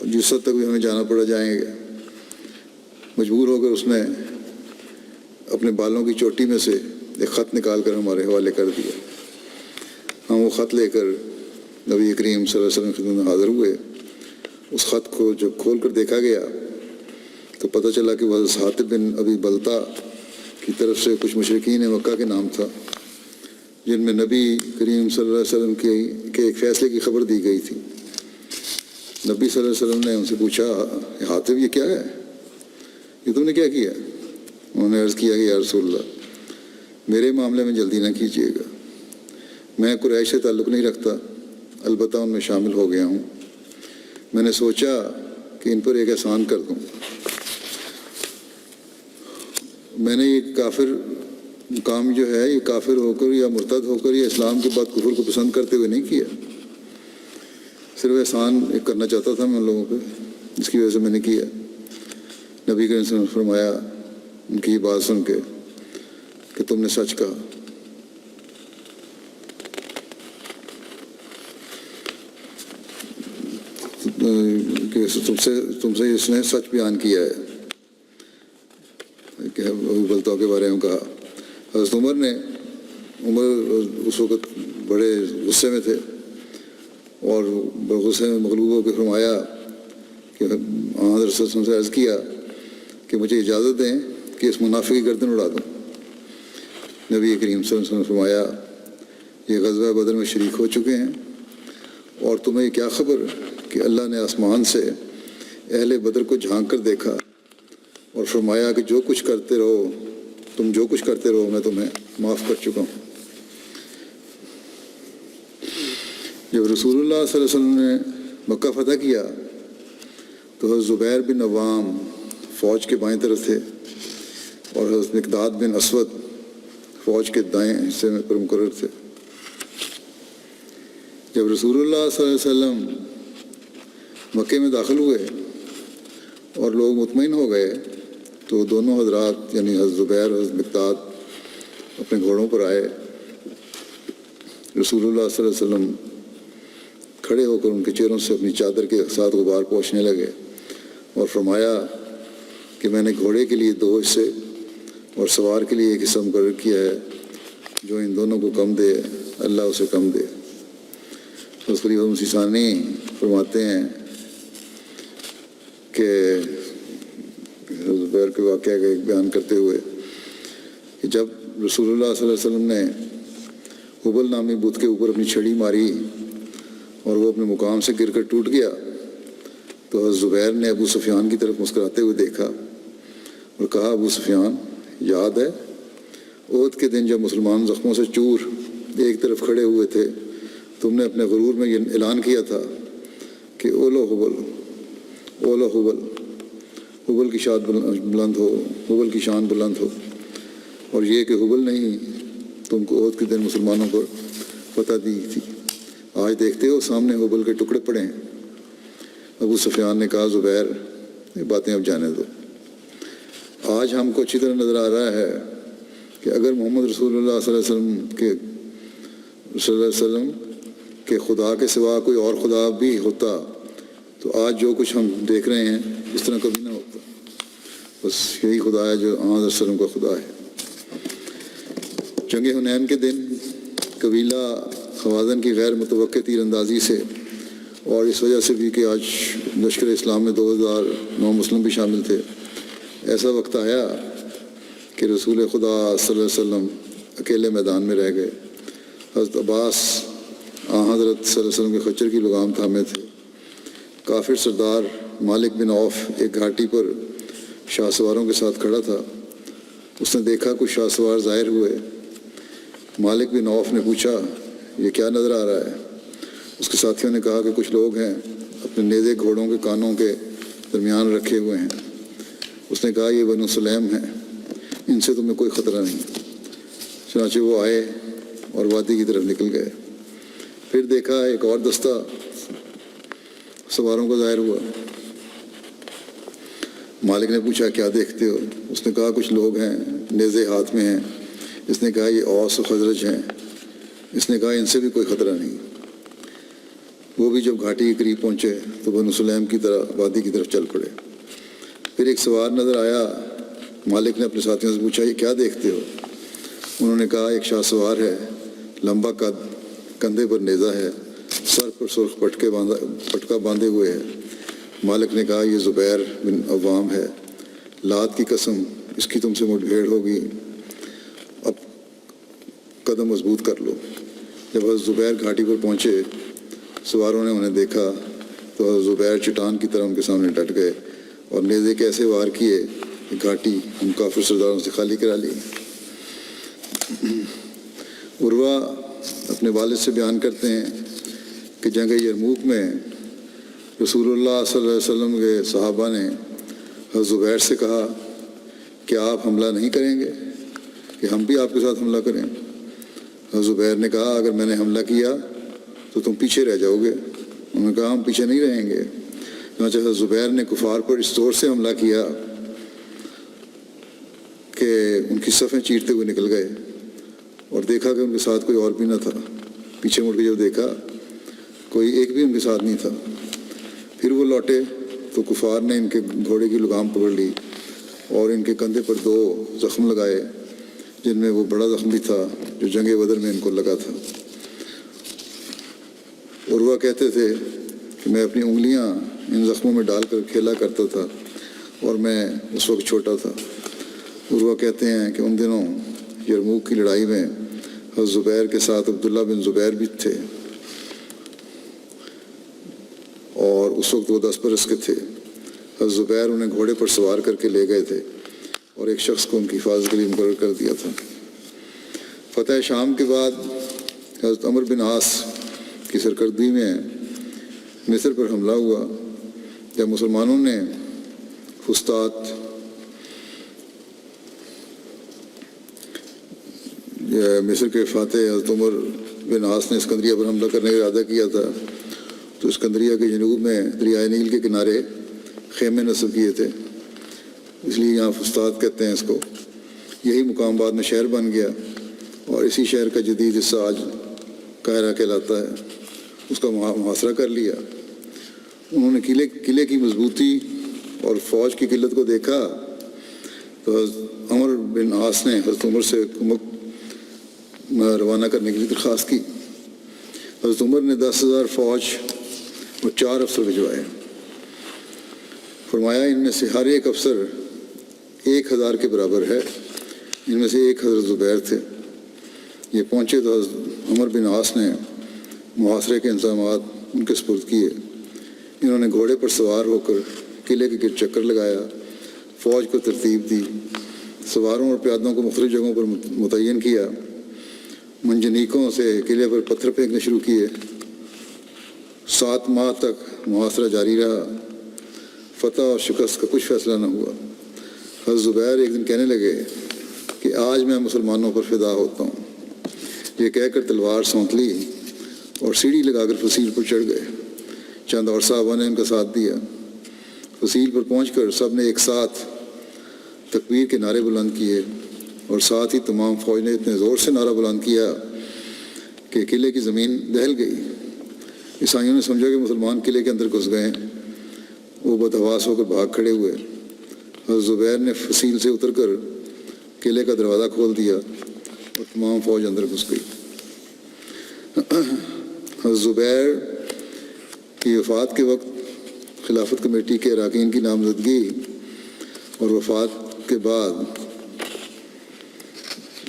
جس حد تک بھی ہمیں جانا پڑا جائیں گے۔ مجبور ہو کر اس نے اپنے بالوں کی چوٹی میں سے ایک خط نکال کر ہمارے حوالے کر دیا۔ ہم وہ خط لے کر نبی کریم صلی اللہ علیہ وسلم کی خدمت میں حاضر ہوئے۔ اس خط کو جب کھول کر دیکھا گیا تو پتہ چلا کہ وہ حضرت حاطب بن ابی بلتع کی طرف سے کچھ مشرکین مکہ کے نام تھا، جن میں نبی کریم صلی اللہ علیہ وسلم کے ایک فیصلے کی خبر دی گئی تھی۔ نبی صلی اللہ علیہ وسلم نے ان سے پوچھا، حاطب یہ کیا ہے، یہ تم نے کیا کیا؟ انہوں نے عرض کیا کہ یا رسول اللہ، میرے معاملے میں جلدی نہ کیجیے گا، میں قریش سے تعلق نہیں رکھتا، البتہ ان میں شامل ہو گیا ہوں۔ میں نے سوچا کہ ان پر ایک احسان کر دوں۔ میں نے یہ کافر کام جو ہے یہ کافر ہو کر یا مرتد ہو کر یا اسلام کے بعد کفر کو پسند کرتے ہوئے نہیں کیا، صرف احسان ایک کرنا چاہتا تھا میں ان لوگوں پہ، جس کی وجہ سے میں نے کیا۔ نبی کریم صلی اللہ علیہ وسلم نے فرمایا ان کی یہ بات سن کے کہ تم نے سچ کہا۔ کہ تم سے اس نے سچ بیان کیا ہے کہ ابو بلتع کے بارے میں کہا۔ حضرت عمر اس وقت بڑے غصے میں تھے اور غصے میں مغلوب ہو کے فرمایا کہ حضرت صلی اللہ علیہ وسلم سے عرض کیا کہ مجھے اجازت دیں کہ اس منافق کی گردن اڑا دوں۔ نبی کریم صلی اللہ علیہ وسلم نے فرمایا یہ غزوہ بدر میں شریک ہو چکے ہیں، اور تمہیں کیا خبر کہ اللہ نے آسمان سے اہل بدر کو جھانک کر دیکھا اور فرمایا کہ جو کچھ کرتے رہو میں تمہیں معاف کر چکا ہوں۔ جب رسول اللہ صلی اللہ علیہ وسلم نے مکہ فتح کیا تو حضرت زبیر بن عوام فوج کے بائیں طرف تھے اور حضرت مقداد بن اسود فوج کے دائیں حصے میں پر مقرر تھے۔ جب رسول اللہ صلی اللہ علیہ وسلم مکے میں داخل ہوئے اور لوگ مطمئن ہو گئے تو دونوں حضرات یعنی حضرت زبیر اور حضرت مقداد اپنے گھوڑوں پر آئے۔ رسول اللہ صلی اللہ علیہ وسلم کھڑے ہو کر ان کے چہروں سے اپنی چادر کے ساتھ غبار پوچھنے لگے اور فرمایا کہ میں نے گھوڑے کے لیے 2 حصے اور سوار کے لیے ایک حصہ مقرر کیا ہے، جو ان دونوں کو کم دے اللہ اسے کم دے۔ خلیفہ مسیح ثانی فرماتے ہیں کہ زبیر کے واقعہ کا ایک بیان کرتے ہوئے کہ جب رسول اللہ صلی اللہ علیہ وسلم نے حبل نامی بت کے اوپر اپنی چھڑی ماری اور وہ اپنے مقام سے گر کر ٹوٹ گیا تو حضرت زبیر نے ابو سفیان کی طرف مسکراتے ہوئے دیکھا اور کہا، ابو سفیان یاد ہے احد کے دن جب مسلمان زخموں سے چور ایک طرف کھڑے ہوئے تھے، تم نے اپنے غرور میں یہ اعلان کیا تھا کہ اولو حبل اولو حبل، حبل کی شان بلند ہو، حبل کی شان بلند ہو، اور یہ کہ حبل نہیں تم کو احد کے دن مسلمانوں پر فتح دی تھی، آج دیکھتے ہو سامنے حبل کے ٹکڑے پڑے ہیں۔ ابو سفیان نے کہا، زبیر یہ باتیں اب جانے دو، آج ہم کو اچھی طرح نظر آ رہا ہے کہ اگر محمد رسول اللہ صلی اللہ علیہ وسلم کے خدا کے سوا کوئی اور خدا بھی ہوتا تو آج جو کچھ ہم دیکھ رہے ہیں اس طرح کبھی نہ ہوتا، بس یہی خدا ہے جو آن علیہ وسلم کا خدا ہے۔ جنگ حنین کے دن قبیلہ خوازن کی غیر متوقع تیر اندازی سے اور اس وجہ سے بھی کہ آج لشکر اسلام میں 2009 مسلم بھی شامل تھے، ایسا وقت آیا کہ رسول خدا صلی اللہ علیہ وسلم اکیلے میدان میں رہ گئے۔ حضرت عباس حضرت صلی اللہ علیہ وسلم کے خچر کی لگام تھامے تھے۔ کافر سردار مالک بن عوف ایک گھاٹی پر شاہ سواروں کے ساتھ کھڑا تھا۔ اس نے دیکھا کچھ شاہ سوار ظاہر ہوئے۔ مالک بن عوف نے پوچھا یہ کیا نظر آ رہا ہے؟ اس کے ساتھیوں نے کہا کہ کچھ لوگ ہیں اپنے نیزے گھوڑوں کے کانوں کے درمیان رکھے ہوئے ہیں۔ اس نے کہا یہ بنو سلیم ہیں، ان سے تمہیں کوئی خطرہ نہیں۔ چنانچہ وہ آئے اور وادی کی طرف نکل گئے۔ پھر دیکھا ایک اور دستہ سواروں کا ظاہر ہوا۔ مالک نے پوچھا کیا دیکھتے ہو؟ اس نے کہا کچھ لوگ ہیں، نیزے ہاتھ میں ہیں۔ اس نے کہا یہ اوس و خزرج ہیں۔ اس نے کہا ان سے بھی کوئی خطرہ نہیں۔ وہ بھی جب گھاٹی کے قریب پہنچے تو بنو سلیم کی طرح وادی کی طرف چل پڑے۔ پھر ایک سوار نظر آیا۔ مالک نے اپنے ساتھیوں سے پوچھا یہ کیا دیکھتے ہو؟ انہوں نے کہا ایک شاہ سوار ہے، لمبا قد، کندھے پر نیزہ ہے، سر پر سرخ پٹکا باندھے ہوئے ہے۔ مالک نے کہا یہ زبیر بن عوام ہے، لات کی قسم اس کی تم سے مٹ بھیڑ ہوگی، اب قدم مضبوط کر لو۔ جب حضرت زبیر گھاٹی پر پہنچے، سواروں نے انہیں دیکھا تو حضرت زبیر چٹان کی طرح ان کے سامنے ڈٹ گئے اور نیزے کے ایسے وار کیے کہ گھاٹی ان کافر سرداروں سے خالی کرا لی۔ عروہ اپنے والد سے بیان کرتے ہیں کہ جنگ یرموک میں رسول اللہ صلی اللہ علیہ وسلم کے صحابہ نے حضرت زبیر سے کہا کہ آپ حملہ نہیں کریں گے کہ ہم بھی آپ کے ساتھ حملہ کریں؟ حضرت زبیر نے کہا اگر میں نے حملہ کیا تو تم پیچھے رہ جاؤ گے۔ انہوں نے کہا ہم پیچھے نہیں رہیں گے۔ چنانچہ حضرت زبیر نے کفار پر اس طور سے حملہ کیا کہ ان کی صفیں چیرتے ہوئے نکل گئے اور دیکھا کہ ان کے ساتھ کوئی اور بھی نہ تھا۔ پیچھے مڑ کے جب دیکھا کوئی ایک بھی ان کے ساتھ نہیں تھا۔ پھر وہ لوٹے تو کفار نے ان کے گھوڑے کی لگام پکڑ لی اور ان کے کندھے پر 2 زخم لگائے، جن میں وہ بڑا زخم بھی تھا جو جنگ بدر میں ان کو لگا تھا۔ عروہ کہتے تھے کہ میں اپنی انگلیاں ان زخموں میں ڈال کر کھیلا کرتا تھا اور میں اس وقت چھوٹا تھا۔ عروہ کہتے ہیں کہ ان دنوں یرموک کی لڑائی میں حضرت زبیر کے ساتھ عبداللہ بن زبیر بھی تھے اور اس وقت وہ 10 برس کے تھے۔ حضرت زبیر انہیں گھوڑے پر سوار کر کے لے گئے تھے اور ایک شخص کو ان کی حفاظت کے لیے مقرر کر دیا تھا۔ فتح شام کے بعد حضرت عمر بن عاص کی سرکردگی میں مصر پر حملہ ہوا۔ جب مسلمانوں نے فسطاط مصر کے فاتح حضرت عمر بن عاص نے اسکندریہ پر حملہ کرنے کا ارادہ کیا تھا تو اسکندریہ کے جنوب میں دریائے نیل کے کنارے خیمے نصب کیے تھے، اس لیے یہاں فسطاط کہتے ہیں اس کو۔ یہی مقام بعد میں شہر بن گیا اور اسی شہر کا جدید حصہ آج قاہرہ کہلاتا ہے۔ اس کا محاصرہ کر لیا۔ انہوں نے قلعے کی مضبوطی اور فوج کی قلت کو دیکھا تو حضرت عمر بن عاص نے حضرت عمر سے کمک روانہ کرنے کے لیے درخواست کی۔ حضرت عمر نے 10,000 فوج اور 4 افسر بھجوائے۔ فرمایا ان میں سے ہر ایک افسر 1,000 کے برابر ہے۔ ان میں سے ایک حضرت زبیر تھے۔ یہ پہنچے تو حضرت عمر بن عاص نے محاصرے کے انتظامات ان کے سپرد کیے۔ انہوں نے گھوڑے پر سوار ہو کر قلعے کے گرد چکر لگایا، فوج کو ترتیب دی، سواروں اور پیادوں کو مختلف جگہوں پر متعین کیا، منجنیقوں سے قلعے پر پتھر پھینکنے شروع کیے۔ 7 ماہ تک محاصرہ جاری رہا۔ فتح اور شکست کا کچھ فیصلہ نہ ہوا۔ حضرت زبیر ایک دن کہنے لگے کہ آج میں مسلمانوں پر فدا ہوتا ہوں۔ یہ کہہ کر تلوار سونت لی اور سیڑھی لگا کر فصیل پر چڑھ گئے۔ چند اور صحابہ نے ان کا ساتھ دیا۔ فصیل پر پہنچ کر سب نے ایک ساتھ تکبیر کے نعرے بلند کیے اور ساتھ ہی تمام فوج نے اتنے زور سے نعرہ بلند کیا کہ قلعے کی زمین دہل گئی۔ عیسائیوں نے سمجھا کہ مسلمان قلعے کے اندر گھس گئے ہیں۔ وہ بدحواس ہو کر بھاگ کھڑے ہوئے۔ حضرت زبیر نے فصیل سے اتر کر قلعے کا دروازہ کھول دیا اور تمام فوج اندر گھس گئی۔ حضرت زبیر کہ وفات کے وقت خلافت کمیٹی کے اراکین کی نامزدگی اور وفات کے بعد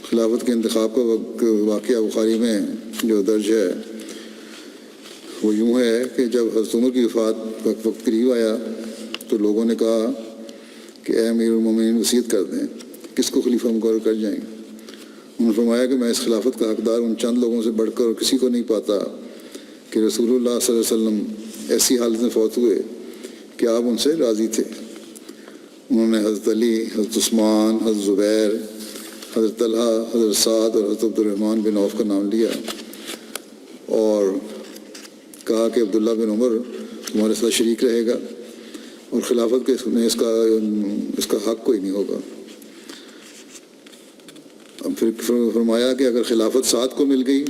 خلافت کے انتخاب کا واقعہ بخاری میں جو درج ہے وہ یوں ہے کہ جب حضرت عمر کی وفات وقت قریب آیا تو لوگوں نے کہا کہ اے امیر المومنین وصیت کر دیں، کس کو خلیفہ مقرر کر جائیں۔ انہوں نے فرمایا کہ میں اس خلافت کا حقدار ان چند لوگوں سے بڑھ کر کسی کو نہیں پاتا کہ رسول اللہ صلی اللہ علیہ وسلم ایسی حالت میں فوت ہوئے کہ آپ ان سے راضی تھے۔ انہوں نے حضرت علی، حضرت عثمان، حضرت زبیر، حضرت طلحہ، حضرت سعد اور حضرت عبد الرحمن بن عوف کا نام لیا اور کہا کہ عبداللہ بن عمر تمہارے ساتھ شریک رہے گا اور خلافت کے میں اس کا حق کوئی نہیں ہوگا۔ اب پھر فرمایا کہ اگر خلافت سعد کو مل گئی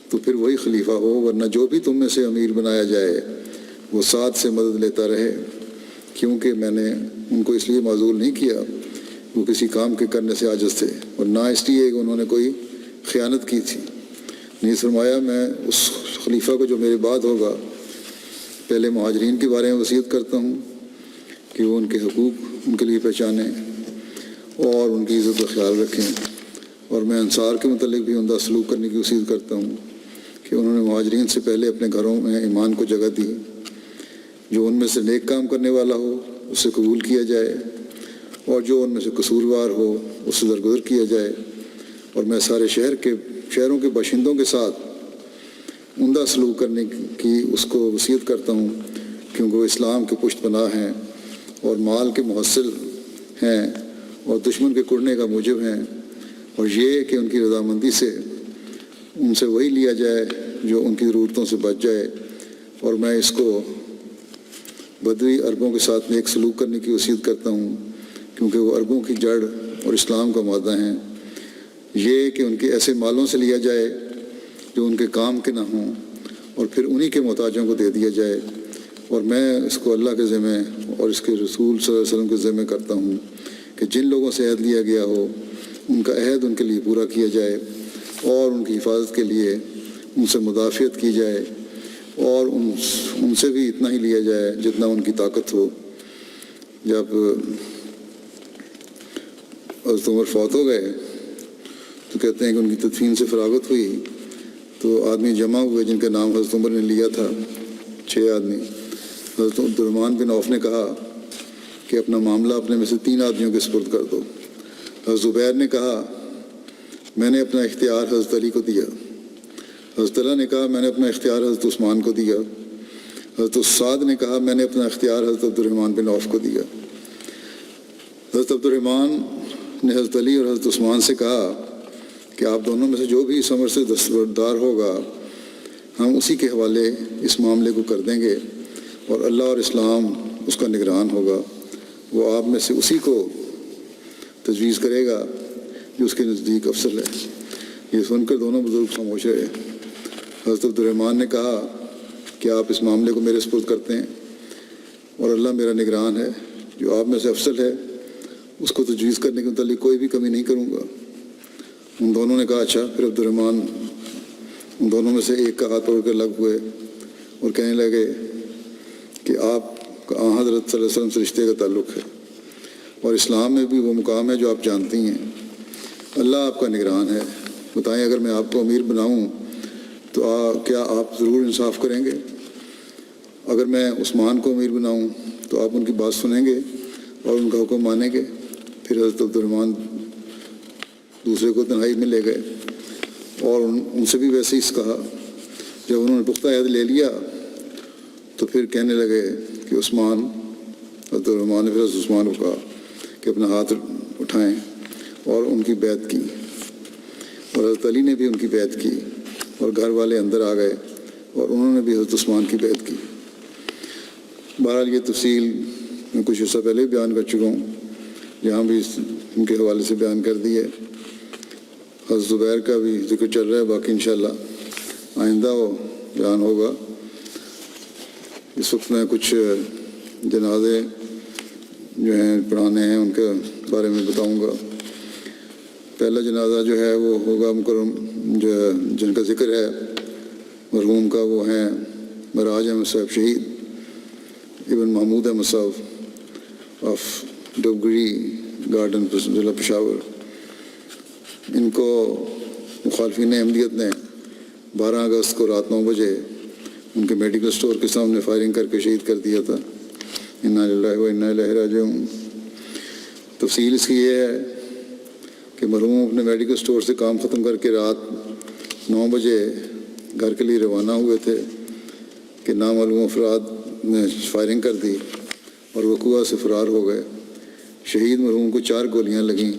تو پھر وہی خلیفہ ہو، ورنہ جو بھی تم میں سے امیر بنایا جائے وہ سعد سے مدد لیتا رہے، کیونکہ میں نے ان کو اس لیے معزول نہیں کیا وہ کسی کام کے کرنے سے عاجز تھے اور نہ اس لیے کہ انہوں نے کوئی خیانت کی تھی۔ نیز فرمایا میں اس خلیفہ کو جو میرے بعد ہوگا پہلے مہاجرین کے بارے میں وصیت کرتا ہوں کہ وہ ان کے حقوق ان کے لیے پہچانیں اور ان کی عزت و خیال رکھیں، اور میں انصار کے متعلق بھی عمدہ سلوک کرنے کی وصیت کرتا ہوں کہ انہوں نے مہاجرین سے پہلے اپنے گھروں میں ایمان کو جگہ دی، جو ان میں سے نیک کام کرنے والا ہو اسے قبول کیا جائے اور جو ان میں سے قصوروار ہو اس سے درگزر کیا جائے، اور میں سارے شہروں کے باشندوں کے ساتھ عمدہ سلوک کرنے کی اس کو وصیت کرتا ہوں، کیونکہ وہ اسلام کے پشت پناہ ہیں اور مال کے محصل ہیں اور دشمن کے کڑنے کا موجب ہیں، اور یہ کہ ان کی رضامندی سے ان سے وہی لیا جائے جو ان کی ضرورتوں سے بچ جائے، اور میں اس کو بدوی عربوں کے ساتھ نیک سلوک کرنے کی وصیت کرتا ہوں، کیونکہ وہ عربوں کی جڑ اور اسلام کا مادہ ہیں۔ یہ کہ ان کے ایسے مالوں سے لیا جائے جو ان کے کام کے نہ ہوں اور پھر انہی کے محتاجوں کو دے دیا جائے، اور میں اس کو اللہ کے ذمہ اور اس کے رسول صلی اللہ علیہ وسلم کے ذمہ کرتا ہوں کہ جن لوگوں سے عہد لیا گیا ہو ان کا عہد ان کے لیے پورا کیا جائے اور ان کی حفاظت کے لیے ان سے مدافعت کی جائے، اور ان سے بھی اتنا ہی لیا جائے جتنا ان کی طاقت ہو۔ جب حضرت عمر فوت ہو گئے تو کہتے ہیں کہ ان کی تدفین سے فراغت ہوئی تو آدمی جمع ہوئے جن کا نام حضرت عمر نے لیا تھا، 6 آدمی۔ حضرت عبد الرحمن بن عوف نے کہا کہ اپنا معاملہ اپنے میں سے 3 آدمیوں کے سپرد کر دو۔ حضرت زبیر نے کہا میں نے اپنا اختیار حضرت علی کو دیا۔ حضرت طلحہ نے کہا میں نے اپنا اختیار حضرت عثمان کو دیا۔ حضرت سعد نے کہا میں نے اپنا اختیار حضرت عبد الرحمن بن عوف کو دیا۔ حضرت عبد الرحمن نے حضرت علی اور حضرت عثمان سے کہا کہ آپ دونوں میں سے جو بھی اس امر سے دستبردار ہوگا ہم اسی کے حوالے اس معاملے کو کر دیں گے، اور اللہ اور اسلام اس کا نگران ہوگا، وہ آپ میں سے اسی کو تجویز کرے گا جو اس کے نزدیک افضل ہے۔ یہ سن کر دونوں بزرگ خاموش رہے۔ حضرت عبد الرحمن نے کہا کہ آپ اس معاملے کو میرے سپرد کرتے ہیں اور اللہ میرا نگران ہے، جو آپ میں سے افضل ہے اس کو تجویز کرنے کے متعلق کوئی بھی کمی نہیں کروں گا۔ ان دونوں نے کہا اچھا۔ پھر عبد الرحمن ان دونوں میں سے ایک کا ہاتھ پکڑ کر لگ ہوئے اور کہنے لگے کہ آپ کا حضرت صلی اللہ علیہ وسلم سے رشتے کا تعلق ہے اور اسلام میں بھی وہ مقام ہے جو آپ جانتی ہیں، اللہ آپ کا نگران ہے، بتائیں اگر میں آپ کو امیر بناؤں تو کیا آپ ضرور انصاف کریں گے؟ اگر میں عثمان کو امیر بناؤں تو آپ ان کی بات سنیں گے اور ان کا حکم مانیں گے؟ پھر حضرت عبد الرحمن دوسرے کو تنہائی میں لے گئے اور ان سے بھی ویسے ہی کہا۔ جب انہوں نے پختہ عہد لے لیا تو پھر کہنے لگے کہ عثمان، حضرت الرحمن نے پھر حضرت عثمان کو کہا کہ اپنا ہاتھ اٹھائیں اور ان کی بیعت کی، اور حضرت علی نے بھی ان کی بیعت کی اور گھر والے اندر آ گئے اور انہوں نے بھی حضرت عثمان کی بیعت کی۔ بہرحال یہ تفصیل میں کچھ حصہ پہلے بھی بیان کر چکا ہوں، یہاں بھی ان کے حوالے سے بیان کر دی ہے۔ حضرت زبیر کا بھی ذکر چل رہا ہے، باقی انشاءاللہ آئندہ وہ بیان ہوگا۔ اس وقت میں کچھ جنازے جو ہیں پڑھانے ہیں ان کے بارے میں بتاؤں گا۔ پہلا جنازہ جو ہے وہ ہوگا مکرم جو جن کا ذکر ہے مرحوم کا، وہ ہیں مراج احمد صاحب شہید، ابن محمود احمد صاحب آف ڈوبگری گارڈن ضلع پشاور، ان کو مخالفین احمدیت نے 12 اگست کو رات 9 بجے ان کے میڈیکل سٹور کے سامنے فائرنگ کر کے شہید کر دیا تھا۔ انا للہ و انا الیہ راجعون۔ تفصیل اس کی یہ ہے کہ مرحوم اپنے میڈیکل سٹور سے کام ختم کر کے رات 9 بجے گھر کے لیے روانہ ہوئے تھے کہ نامعلوم افراد نے فائرنگ کر دی اور وقوع سے فرار ہو گئے۔ شہید مرحوم کو 4 گولیاں لگیں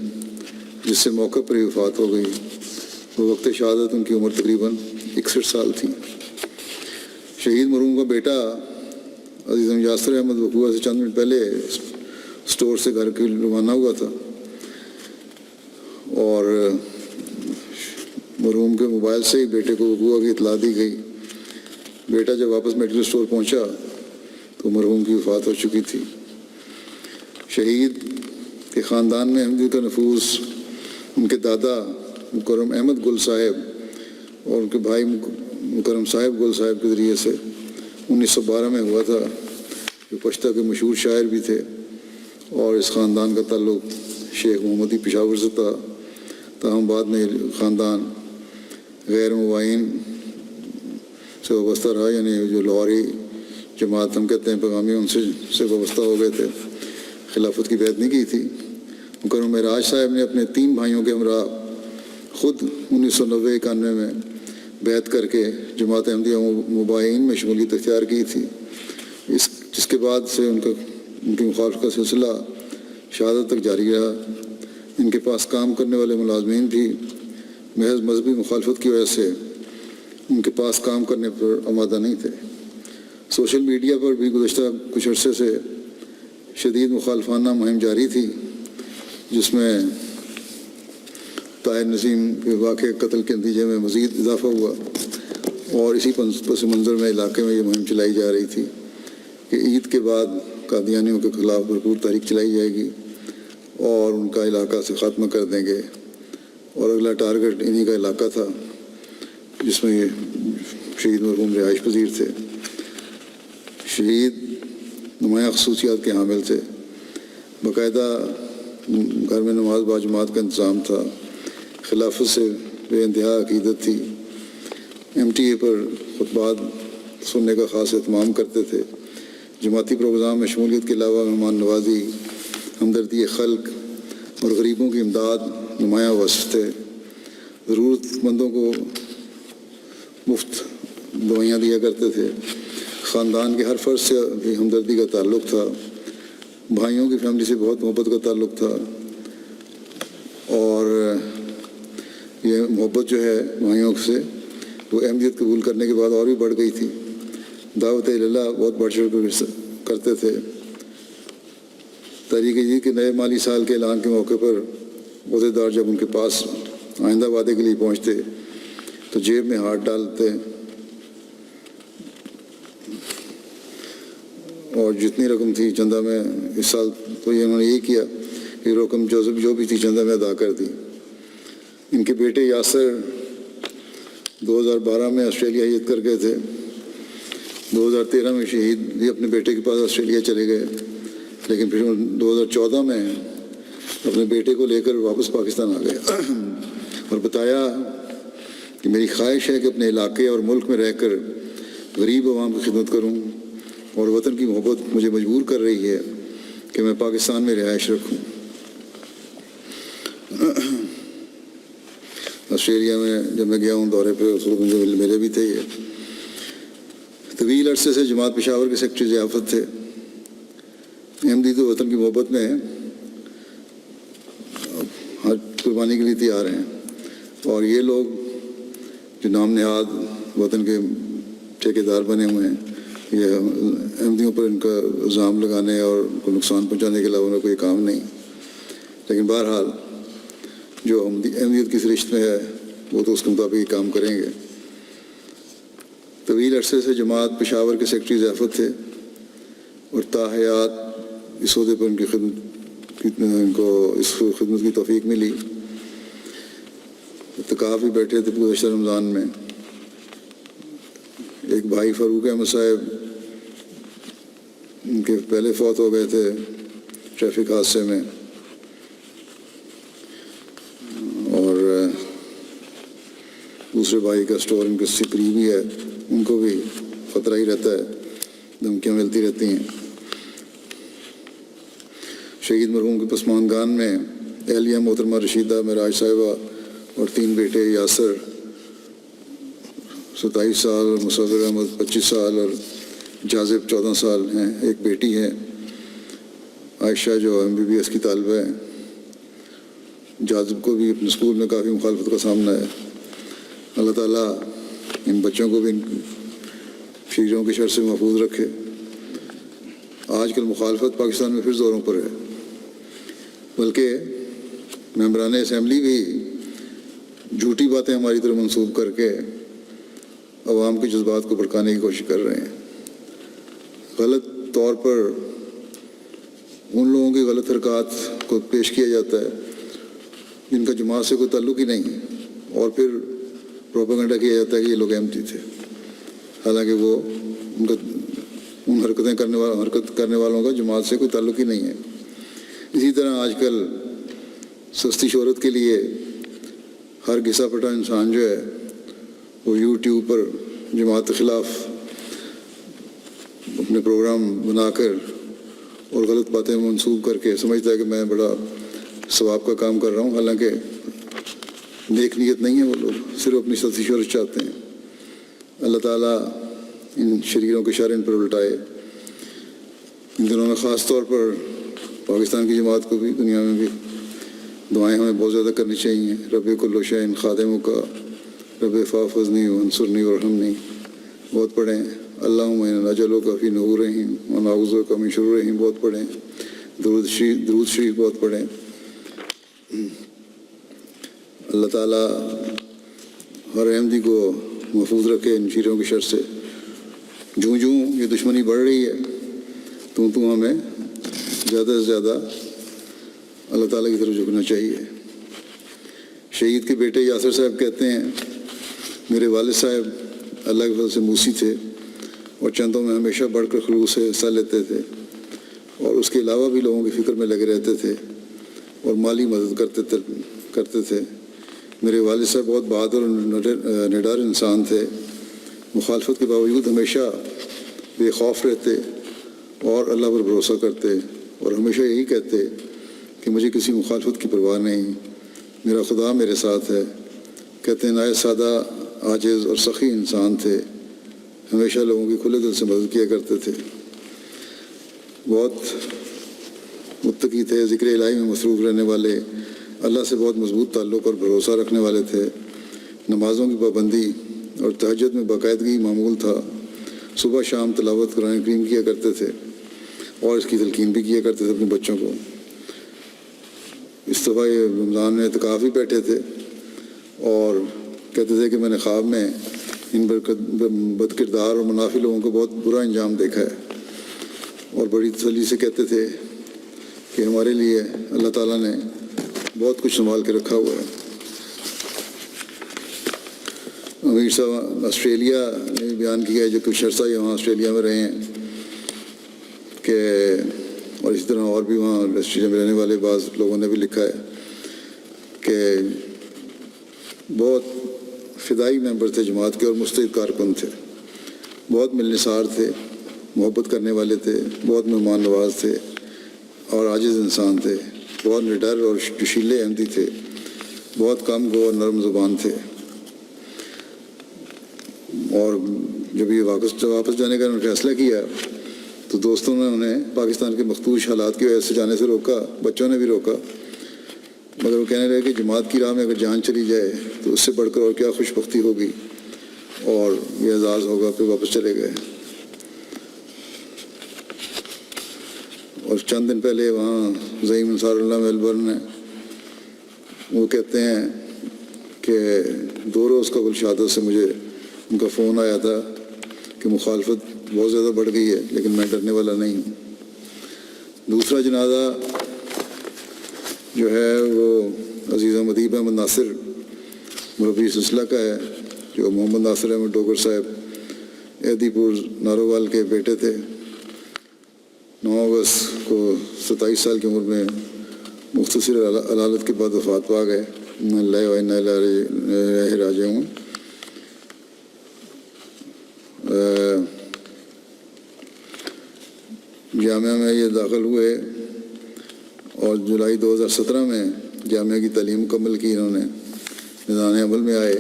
جس سے موقع پر ہی وفات ہو گئی۔ وہ وقت شہادت ان کی عمر تقریباً 61 سال تھی۔ شہید مرحوم کا بیٹا عزیزم یاسر احمد وقوع سے چند منٹ پہلے سٹور سے گھر کے روانہ ہوا تھا اور مرحوم کے موبائل سے ہی بیٹے کو وقوع کی اطلاع دی گئی۔ بیٹا جب واپس میڈیکل سٹور پہنچا تو مرحوم کی وفات ہو چکی تھی۔ شہید کے خاندان میں احمدیت کا نفوذ ان کے دادا مکرم احمد گل صاحب اور ان کے بھائی مکرم صاحب گل صاحب کے ذریعے سے 1912 میں ہوا تھا، جو پشتہ کے مشہور شاعر بھی تھے، اور اس خاندان کا تعلق شیخ محمدی پشاور سے تھا۔ تاہم بعد میں خاندان غیر مبائن سے وابستہ رہا، یعنی جو لاہوری جماعت ہم کہتے ہیں پیغامی، ان سے وابستہ ہو گئے تھے، خلافت کی بیعت نہیں کی تھی۔ مکرم معراج صاحب نے اپنے 3 بھائیوں کے ہمراہ خود 1990-91 میں بیعت کر کے جماعت احمدیہ مباحثین میں شمولیت اختیار کی تھی، جس کے بعد سے ان کی مخالفت کا سلسلہ شہادت تک جاری رہا۔ ان کے پاس کام کرنے والے ملازمین بھی محض مذہبی مخالفت کی وجہ سے ان کے پاس کام کرنے پر آمادہ نہیں تھے۔ سوشل میڈیا پر بھی گزشتہ کچھ عرصے سے شدید مخالفانہ مہم جاری تھی، جس میں طاہر نسیم کے واقع قتل کے نتیجے میں مزید اضافہ ہوا، اور اسی پس منظر میں علاقے میں یہ مہم چلائی جا رہی تھی کہ عید کے بعد قادیانیوں کے خلاف بھرپور تحریک چلائی جائے گی اور ان کا علاقہ سے خاتمہ کر دیں گے، اور اگلا ٹارگٹ انہی کا علاقہ تھا جس میں یہ شہید مرحوم رہائش پذیر تھے۔ شہید نمایاں خصوصیات کے حامل تھے، باقاعدہ گھر میں نماز باجماعت کا انتظام تھا، خلافت سے بے انتہا عقیدت تھی، MTA پر خطبات سننے کا خاص اہتمام کرتے تھے، جماعتی پروگرام میں شمولیت کے علاوہ مہمان نوازی، ہمدردی خلق اور غریبوں کی امداد نمایاں وصف تھے۔ ضرورت مندوں کو مفت دوائیاں دیا کرتے تھے۔ خاندان کے ہر فرد سے بھی ہمدردی کا تعلق تھا، بھائیوں کی فیملی سے بہت محبت کا تعلق تھا، اور یہ محبت جو ہے بھائیوں سے وہ احمدیت قبول کرنے کے بعد اور بھی بڑھ گئی تھی۔ دعوت اللہ بہت بڑھ چڑھ کر کرتے تھے۔ تحریک جدید کے نئے مالی سال کے اعلان کے موقع پر عہدیدار جب ان کے پاس آئندہ وعدے کے لیے پہنچتے تو جیب میں ہاتھ ڈالتے اور جتنی رقم تھی چندہ میں اس سال تو یہ انہوں نے یہی کیا کہ رقم جو بھی تھی چندہ میں ادا کر دی۔ ان کے بیٹے یاسر 2012 میں آسٹریلیا ہجرت کر گئے تھے۔ 2013 میں شہید بھی اپنے بیٹے کے پاس آسٹریلیا چلے گئے، لیکن پھر 2014 میں اپنے بیٹے کو لے کر واپس پاکستان آ گئے اور بتایا کہ میری خواہش ہے کہ اپنے علاقے اور ملک میں رہ کر غریب عوام کی خدمت کروں، اور وطن کی محبت مجھے مجبور کر رہی ہے کہ میں پاکستان میں رہائش رکھوں۔ آسٹریلیا میں جب میں گیا ہوں دورے پہ، اس وقت مجھے میرے بھی تھے۔ یہ طویل عرصے سے جماعت پشاور کے سیکرٹری ضیافت تھے۔ احمدی تو وطن کی محبت میں ہر قربانی کے لیے تیار ہیں، اور یہ لوگ جو نام نہاد وطن کے ٹھیکیدار بنے ہوئے ہیں، یہ احمدیوں پر ان کا الزام لگانے اور ان کو نقصان پہنچانے کے علاوہ انہیں کوئی کام نہیں۔ لیکن بہرحال جو احمدیت کی سرشت میں ہے وہ تو اس کے مطابق ہی کام کریں گے۔ طویل عرصے سے جماعت پشاور کے سیکرٹری ضیافت تھے، اور تاحیات اس عہدے پر ان کی خدمت کی توفیق ملی۔ اعتکاف بھی بیٹھے تھے گزشتہ رمضان میں۔ ایک بھائی فاروق احمد صاحب ان کے پہلے فوت ہو گئے تھے ٹریفک حادثے میں، اور دوسرے بھائی کا اسٹور ان کے سے قریبی ہے، ان کو بھی خطرہ ہی رہتا ہے، دھمکیاں ملتی رہتی ہیں۔ شہید مرحوم کے پسماندگان میں اہلیہ محترمہ رشیدہ معراج صاحبہ اور 3 بیٹے یاسر 27 سال، مصور احمد 25 سال اور جاذب 14 سال ہیں، ایک بیٹی ہے عائشہ جو MBBS کی طالبہ ہے۔ جاذب کو بھی اپنے اسکول میں کافی مخالفت کا سامنا ہے۔ اللہ تعالیٰ ان بچوں کو بھی ان شیروں کے شر سے محفوظ رکھے۔ آج کل مخالفت پاکستان میں پھر زوروں پر ہے، بلکہ ممبران اسمبلی بھی جھوٹی باتیں ہماری طرف منسوب کر کے عوام کے جذبات کو بھڑکانے کی کوشش کر رہے ہیں۔ غلط طور پر ان لوگوں کی غلط حرکات کو پیش کیا جاتا ہے جن کا جماعت سے کوئی تعلق ہی نہیں ہے، اور پھر پروپیگنڈا کیا جاتا ہے کہ یہ لوگ احمدی تھے، حالانکہ وہ ان حرکت کرنے والوں کا جماعت سے کوئی تعلق ہی نہیں ہے۔ اسی طرح آج کل سستی شہرت کے لیے ہر گھسا پٹا انسان جو ہے وہ YouTube پر جماعت کے خلاف اپنے پروگرام بنا کر اور غلط باتیں منسوب کر کے سمجھتا ہے کہ میں بڑا ثواب کا کام کر رہا ہوں، حالانکہ نیک نیت نہیں ہے، وہ لوگ صرف اپنی سستی شہرت چاہتے ہیں۔ اللہ تعالیٰ ان شریروں کے شر ان پر الٹائے۔ ان دنوں میں خاص طور پر پاکستان کی جماعت کو بھی، دنیا میں بھی دعائیں ہمیں بہت زیادہ کرنی چاہیے۔ رب کل شیء خادموں کا، رب فاحفظنی وانصرنی وارحمنی بہت پڑھیں۔ اللہم انا نجعلک فی نحورہم ونعوذ بک من شرورہم بہت پڑھیں۔ درود شریف بہت پڑھیں۔ اللہ تعالیٰ ہر احمدی کو محفوظ رکھے ان شیروں کے شر سے۔ جوں یہ دشمنی بڑھ رہی ہے تو ہمیں زیادہ سے زیادہ اللہ تعالیٰ کی طرف جھکنا چاہیے۔ شہید کے بیٹے یاسر صاحب کہتے ہیں، میرے والد صاحب اللہ کے فضل سے موسی تھے اور چندوں میں ہمیشہ بڑھ کر خلوص سے حصہ لیتے تھے، اور اس کے علاوہ بھی لوگوں کی فکر میں لگے رہتے تھے اور مالی مدد کرتے تھے۔ میرے والد صاحب بہت بہادر اور نڈر انسان تھے، مخالفت کے باوجود ہمیشہ بے خوف رہتے اور اللہ پر بھروسہ کرتے، اور ہمیشہ یہی کہتے کہ مجھے کسی مخالفت کی پرواہ نہیں، میرا خدا میرے ساتھ ہے۔ کہتے ہیں نہایت سادہ، عاجز اور سخی انسان تھے، ہمیشہ لوگوں کی کھلے دل سے مدد کیا کرتے تھے، بہت متقی تھے، ذکر الہی میں مصروف رہنے والے، اللہ سے بہت مضبوط تعلق اور بھروسہ رکھنے والے تھے۔ نمازوں کی پابندی اور تہجد میں باقاعدگی معمول تھا۔ صبح شام تلاوت قرآن کریم کیا کرتے تھے اور اس کی تلقین بھی کیا کرتے تھے اپنے بچوں کو۔ اس دفعہ یہ رمضان میں اعتکاف بھی بیٹھے تھے اور کہتے تھے کہ میں نے خواب میں ان بد کردار اور منافی لوگوں کو بہت برا انجام دیکھا ہے، اور بڑی تسلی سے کہتے تھے کہ ہمارے لیے اللہ تعالیٰ نے بہت کچھ سنبھال کے رکھا ہوا ہے۔ امیر صاحب آسٹریلیا نے بھی بیان کیا ہے، جو کچھ عرصہ وہاں آسٹریلیا میں رہے ہیں، کہ اور اسی طرح اور بھی وہاں آسٹریلیا میں رہنے والے بعض لوگوں نے بھی لکھا ہے کہ بہت فدائی ممبر تھے جماعت کے اور مستعد کارکن تھے، بہت ملنسار تھے، محبت کرنے والے تھے، بہت مہمان نواز تھے اور عاجز انسان تھے، بہت نڈر اور جوشیلے احمدی تھے، بہت کم گو اور نرم زبان تھے۔ اور جب یہ واپس جانے کا انہوں نے فیصلہ کیا تو دوستوں نے انہیں پاکستان کے مخدوش حالات کی وجہ سے جانے سے روکا، بچوں نے بھی روکا، مگر وہ کہنے لگے کہ جماعت کی راہ میں اگر جان چلی جائے تو اس سے بڑھ کر اور کیا خوش بختی ہوگی اور یہ اعزاز ہوگا۔ پھر واپس چلے گئے، اور چند دن پہلے وہاں زعیم انصار اللہ میلبرن ہیں، وہ کہتے ہیں کہ 2 روز قبل شہادت سے مجھے ان کا فون آیا تھا کہ مخالفت بہت زیادہ بڑھ گئی ہے لیکن میں ڈرنے والا نہیں ہوں۔ دوسرا جنازہ جو ہے وہ عزیز ادیب احمد ناصر مربی سلسلہ کا ہے، جو محمد ناصر احمد ڈوگر صاحب ایدی پور نارووال کے بیٹے تھے. 9 اگست کو 27 سال کی عمر میں مختصر علالت کے بعد وفات پا گئے. انا للہ و انا الیہ راجعون. جامعہ میں یہ داخل ہوئے اور جولائی 2017 میں جامعہ کی تعلیم مکمل کی. انہوں نے میدان عمل میں آئے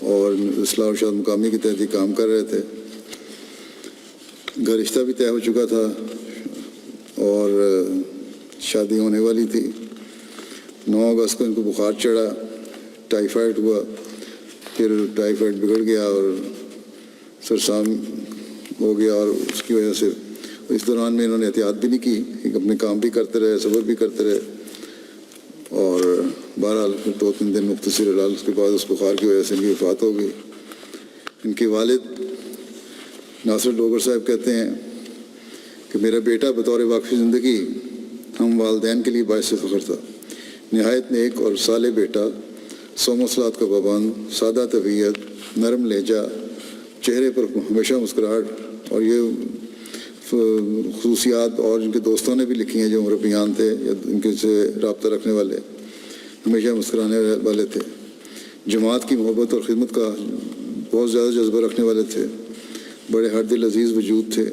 اور اصلاح و ارشاد مقامی کے تحت کام کر رہے تھے. گھر رشتہ بھی طے ہو چکا تھا اور شادی ہونے والی تھی. 9 اگست کو ان کو بخار چڑھا, ٹائیفائڈ ہوا, پھر ٹائیفائڈ بگڑ گیا اور سرسام ہو گیا, اور اس کی وجہ سے اس دوران میں انہوں نے احتیاط بھی نہیں کی, اپنے کام بھی کرتے رہے, صبر بھی کرتے رہے, اور بہرحال 2-3 دن مختصر علاج کے بعد اس بخار کی وجہ سے ان کی وفات ہو گئی. ان کے والد ناصر ڈوگر صاحب کہتے ہیں کہ میرا بیٹا بطور واقفی زندگی ہم والدین کے لیے باعث فخر تھا. نہایت نیک اور صالح بیٹا, 100 مصلحات کا پابند, سادہ طبیعت, نرم لہجہ, چہرے پر ہمیشہ مسکراہٹ, اور یہ خصوصیات اور ان کے دوستوں نے بھی لکھی ہیں جو مربیان تھے یا ان کے سے رابطہ رکھنے والے, ہمیشہ مسکرانے والے تھے. جماعت کی محبت اور خدمت کا بہت زیادہ جذبہ رکھنے والے تھے. بڑے ہر دل عزیز وجود تھے.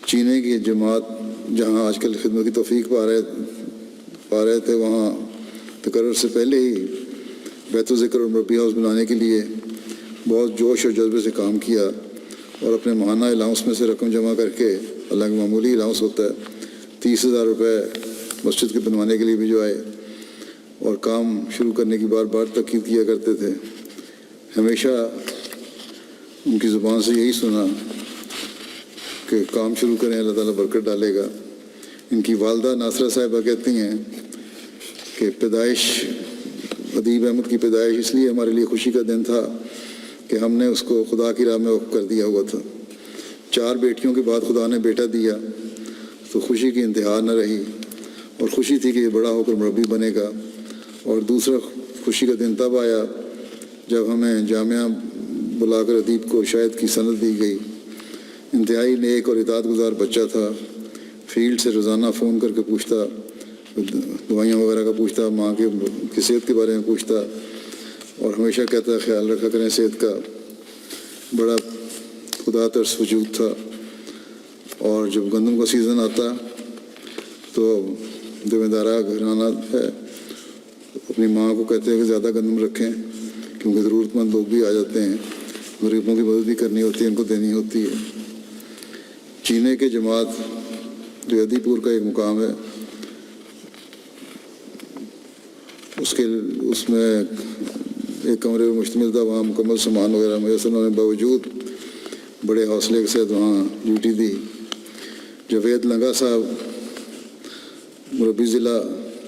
چینے کی جماعت جہاں آج کل خدمت کی توفیق پا رہے تھے, وہاں تقرر سے پہلے ہی بیت الذکر اور مربی ہاؤس بنانے کے لیے بہت جوش اور جذبے سے کام کیا, اور اپنے ماہانہ الاؤنس میں سے رقم جمع کر کے, حالانکہ معمولی الاؤنس ہوتا ہے, 30,000 روپے مسجد کے بنوانے کے لیے بھی جو آئے, اور کام شروع کرنے کی بار بار تاکید کیا کرتے تھے. ہمیشہ ان کی زبان سے یہی سنا کہ کام شروع کریں, اللہ تعالیٰ برکت ڈالے گا. ان کی والدہ ناصرہ صاحبہ کہتی ہیں کہ ادیب احمد کی پیدائش اس لیے ہمارے لیے خوشی کا دن تھا کہ ہم نے اس کو خدا کی راہ میں وقف کر دیا ہوا تھا. 4 بیٹیوں کے بعد خدا نے بیٹا دیا تو خوشی کی انتہا نہ رہی, اور خوشی تھی کہ یہ بڑا ہو کر مربی بنے گا. اور دوسرا خوشی کا دن تب آیا جب ہمیں جامعہ بلا کر ادیب کو شاید کی سند دی گئی. انتہائی نیک اور اطاعت گزار بچہ تھا. فیلڈ سے روزانہ فون کر کے پوچھتا, دوائیاں وغیرہ کا پوچھتا, ماں کی صحت کے بارے میں پوچھتا, اور ہمیشہ کہتا خیال رکھا کریں صحت کا. بڑا خدا ترس وجود تھا. اور جب گندم کا سیزن آتا تو زمیندارہ گھرانہ ہے, اپنی ماں کو کہتے ہیں کہ زیادہ گندم رکھیں کیونکہ ضرورت مند لوگ بھی آ جاتے ہیں, غریبوں کی مدد بھی کرنی ہوتی ہے, ان کو دینی ہوتی ہے. چینے کے جماعت جو ایدی پور کا ایک مقام ہے, اس میں ایک کمرے پر مشتمل تھا, وہاں مکمل سامان وغیرہ میسر ہونے باوجود بڑے حوصلے کے ساتھ وہاں ڈیوٹی دی. جاوید لنگا صاحب مربی ضلع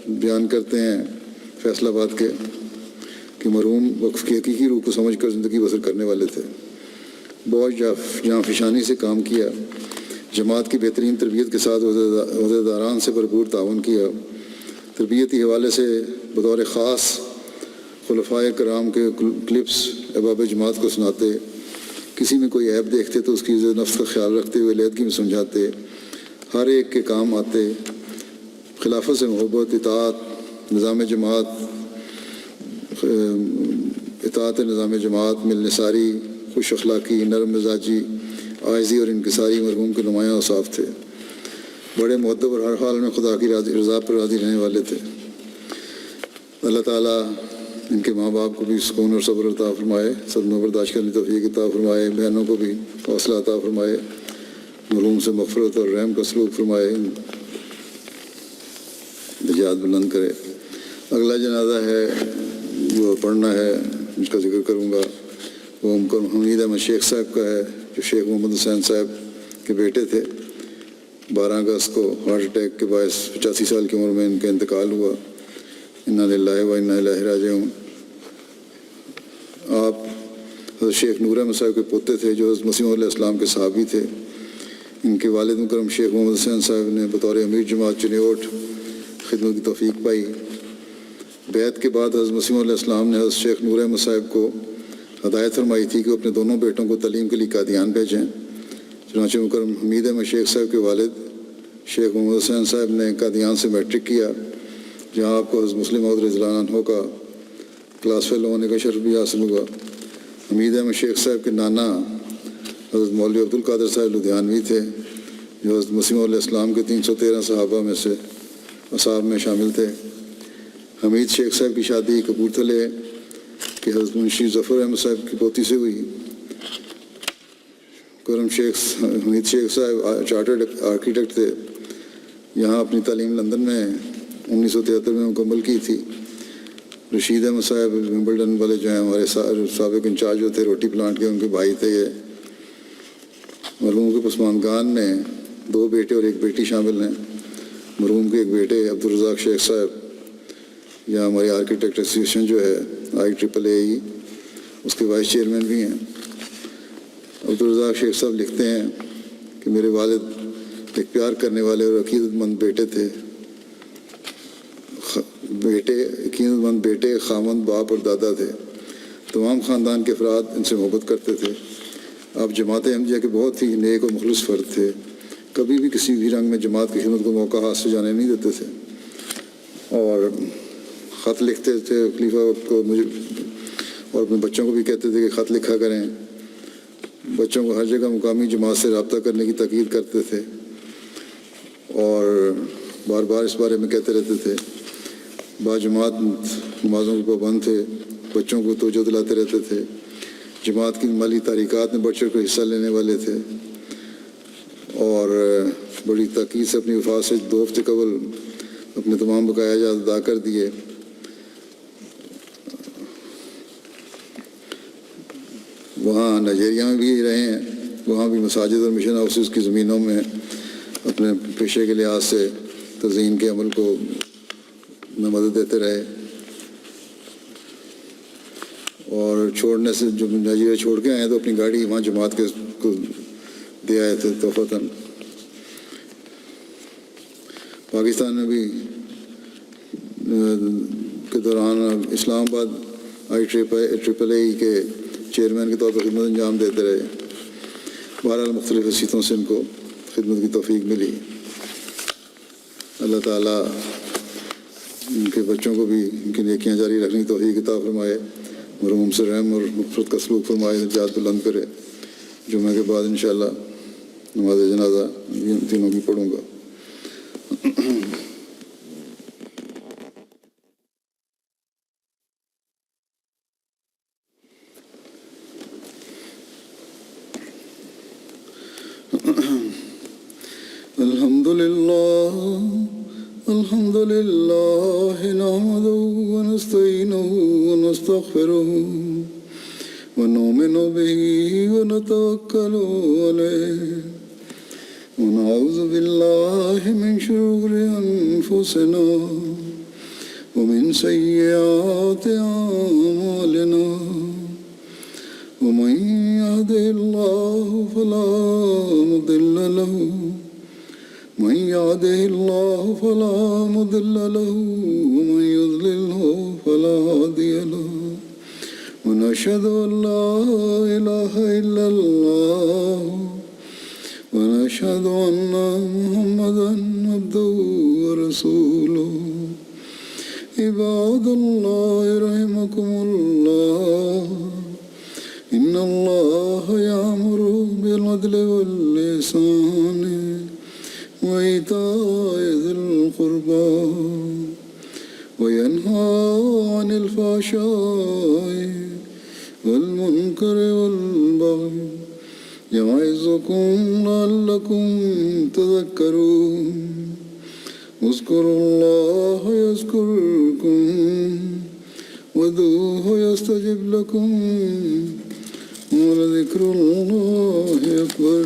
بیان کرتے ہیں فیصل آباد کے کہ مرحوم وقف کی حقیقی روح کو سمجھ کر زندگی بسر کرنے والے تھے. بہت جاں فشانی سے کام کیا, جماعت کی بہترین تربیت کے ساتھ عہدیداران سے بھرپور تعاون کیا. تربیتی حوالے سے بطور خاص خلفائے کرام کے کلپس احباب جماعت کو سناتے, کسی میں کوئی عیب دیکھتے تو اس کی عزت نفس کا خیال رکھتے ہوئے علیحدگی میں سمجھاتے, ہر ایک کے کام آتے. خلافت سے محبت, نظام جماعت, ملنساری, خوش اخلاقی, نرم مزاجی, عاجزی اور انکساری مرحوم کے نمایاں اوصاف تھے. بڑے مؤدب اور ہر حال میں خدا کی رضا پر راضی رہنے والے تھے. اللہ تعالیٰ ان کے ماں باپ کو بھی سکون اور صبر عطا فرمائے, صدمہ برداشت کرنے کی توفیق عطا فرمائے, بہنوں کو بھی حوصلہ عطا فرمائے, مرحوم سے مغفرت اور رحم کا سلوک فرمائے, درجات بلند کرے. اگلا جنازہ ہے جو پڑھنا ہے, جس کا ذکر کروں گا, وہ حمید احمد شیخ صاحب کا ہے, جو شیخ محمد حسین صاحب کے بیٹے تھے. 12 اگست کو ہارٹ اٹیک کے باعث 85 سال کی عمر میں ان کا انتقال ہوا. انا للہ و انا الیہ راجعون. آپ حضرت شیخ نور احمد صاحب کے پوتے تھے جو حضرت مسیح علیہ السلام کے صحابی تھے. ان کے والد مکرم شیخ محمد حسین صاحب نے بطور امیر جماعت چنیوٹ خدمت کی توفیق پائی. بیعت کے بعد حضرت مسیح علیہ السلام نے حضرت شیخ نور احمد صاحب کو ہدایت فرمائی تھی کہ وہ اپنے دونوں بیٹوں کو تعلیم کے لیے قادیان بھیجیں۔ چنانچہ مکرم حمید احمد شیخ صاحب کے والد شیخ محمد حسین صاحب نے قادیان سے میٹرک کیا، جہاں آپ کو حضرت مسلم موعود رضی اللہ عنہ کا کلاس فیلو ہونے کا شرف بھی حاصل ہوا۔ حمید احمد شیخ صاحب کے نانا حضرت مولوی عبدالقادر صاحب لدھیانوی تھے، جو حضرت مسیح علیہ السلام کے 313 صحابہ میں سے اصحاب میں شامل تھے۔ حمید شیخ صاحب کی شادی کپورتھلے کہ حضرت منشی ظفر احمد صاحب کی پوتی سے ہوئی۔ حمید شیخ صاحب چارٹرڈ آرکیٹیکٹ تھے، یہاں اپنی تعلیم لندن میں 1973 میں مکمل کی تھی۔ رشید احمد صاحب ومبلڈن والے جو ہیں ہمارے سابق انچارج جو تھے روٹی پلانٹ کے، ان کے بھائی تھے یہ۔ مرحوم کے پسماندگان میں 2 بیٹے اور 1 بیٹی شامل ہیں۔ مرحوم کے ایک بیٹے عبدالرزاق شیخ صاحب یہاں ہماری آرکیٹیکٹ ایسوسیشن جو ہے IEEE اس کے وائس چیئرمین بھی ہیں۔ عبدالرزاق شیخ صاحب لکھتے ہیں کہ میرے والد ایک پیار کرنے والے اور عقیدت مند بیٹے تھے، عقیدت مند بیٹے، خاوند، باپ اور دادا تھے۔ تمام خاندان کے افراد ان سے محبت کرتے تھے۔ آپ جماعت احمدیہ کے بہت ہی نیک اور مخلص فرد تھے، کبھی بھی کسی بھی رنگ میں جماعت کی خدمت کو موقع ہاتھ سے جانے نہیں دیتے تھے، اور خط لکھتے تھے خلیفہ کو مجھے اور اپنے بچوں کو بھی کہتے تھے کہ خط لکھا کریں۔ بچوں کو ہر جگہ مقامی جماعت سے رابطہ کرنے کی تاکید کرتے تھے اور بار بار اس بارے میں کہتے رہتے تھے۔ باجماعت نمازوں کے پابند تھے، بچوں کو توجہ دلاتے رہتے تھے، جماعت کی مالی تحریکات میں بڑھ چڑھ کر حصہ لینے والے تھے، اور بڑی تاکید سے اپنی وفات سے 2 ہفتے قبل اپنے تمام بقایا جات ادا کر دیے۔ وہاں نائجیریا میں بھی رہے ہیں، وہاں بھی مساجد اور مشن ہاؤسز کی زمینوں میں اپنے پیشے کے لحاظ سے تزئین کے عمل کو میں مدد دیتے رہے، اور چھوڑنے سے جب نائجیریا چھوڑ کے آئے تو اپنی گاڑی وہاں جماعت کے کو دے آئے تھے تحفتاً۔ پاکستان میں بھی کے دوران اسلام آباد IEEE کے چیئرمین کے طور پر خدمت انجام دیتے رہے۔ بہرحال مختلف حیثیتوں سے ان کو خدمت کی توفیق ملی۔ اللہ تعالیٰ ان کے بچوں کو بھی ان کی نیکیاں جاری رکھنے کی توفیق عطا فرمائے، مرحوم سے رحم اور مغفرت کا سلوک فرمائے، درجات بلند کرے۔ جمعہ کے بعد انشاءاللہ نماز جنازہ ان تینوں کی پڑھوں گا۔ الحمد لله نحمده ونستعينه ونستغفره ونؤمن به ونتوكل عليه ونعوذ بالله من شرور أنفسنا ومن سيئات أعمالنا ومن يهده الله فلا مضل له من يهده الله فلا مضل له ومن يضلله فلا هادي له ونشهد أن لا إله إلا الله ونشهد أن محمدا عبده ورسوله عباد الله رحمكم الله إن الله يأمر بالعدل والإحسان وإيتاء ذي القربى وينهى عن الفحشاء والمنكر والبغي يعظكم لعلكم تذكرون اذكروا الله يذكركم وادعوه يستجب لكم ولذكر الله أكبر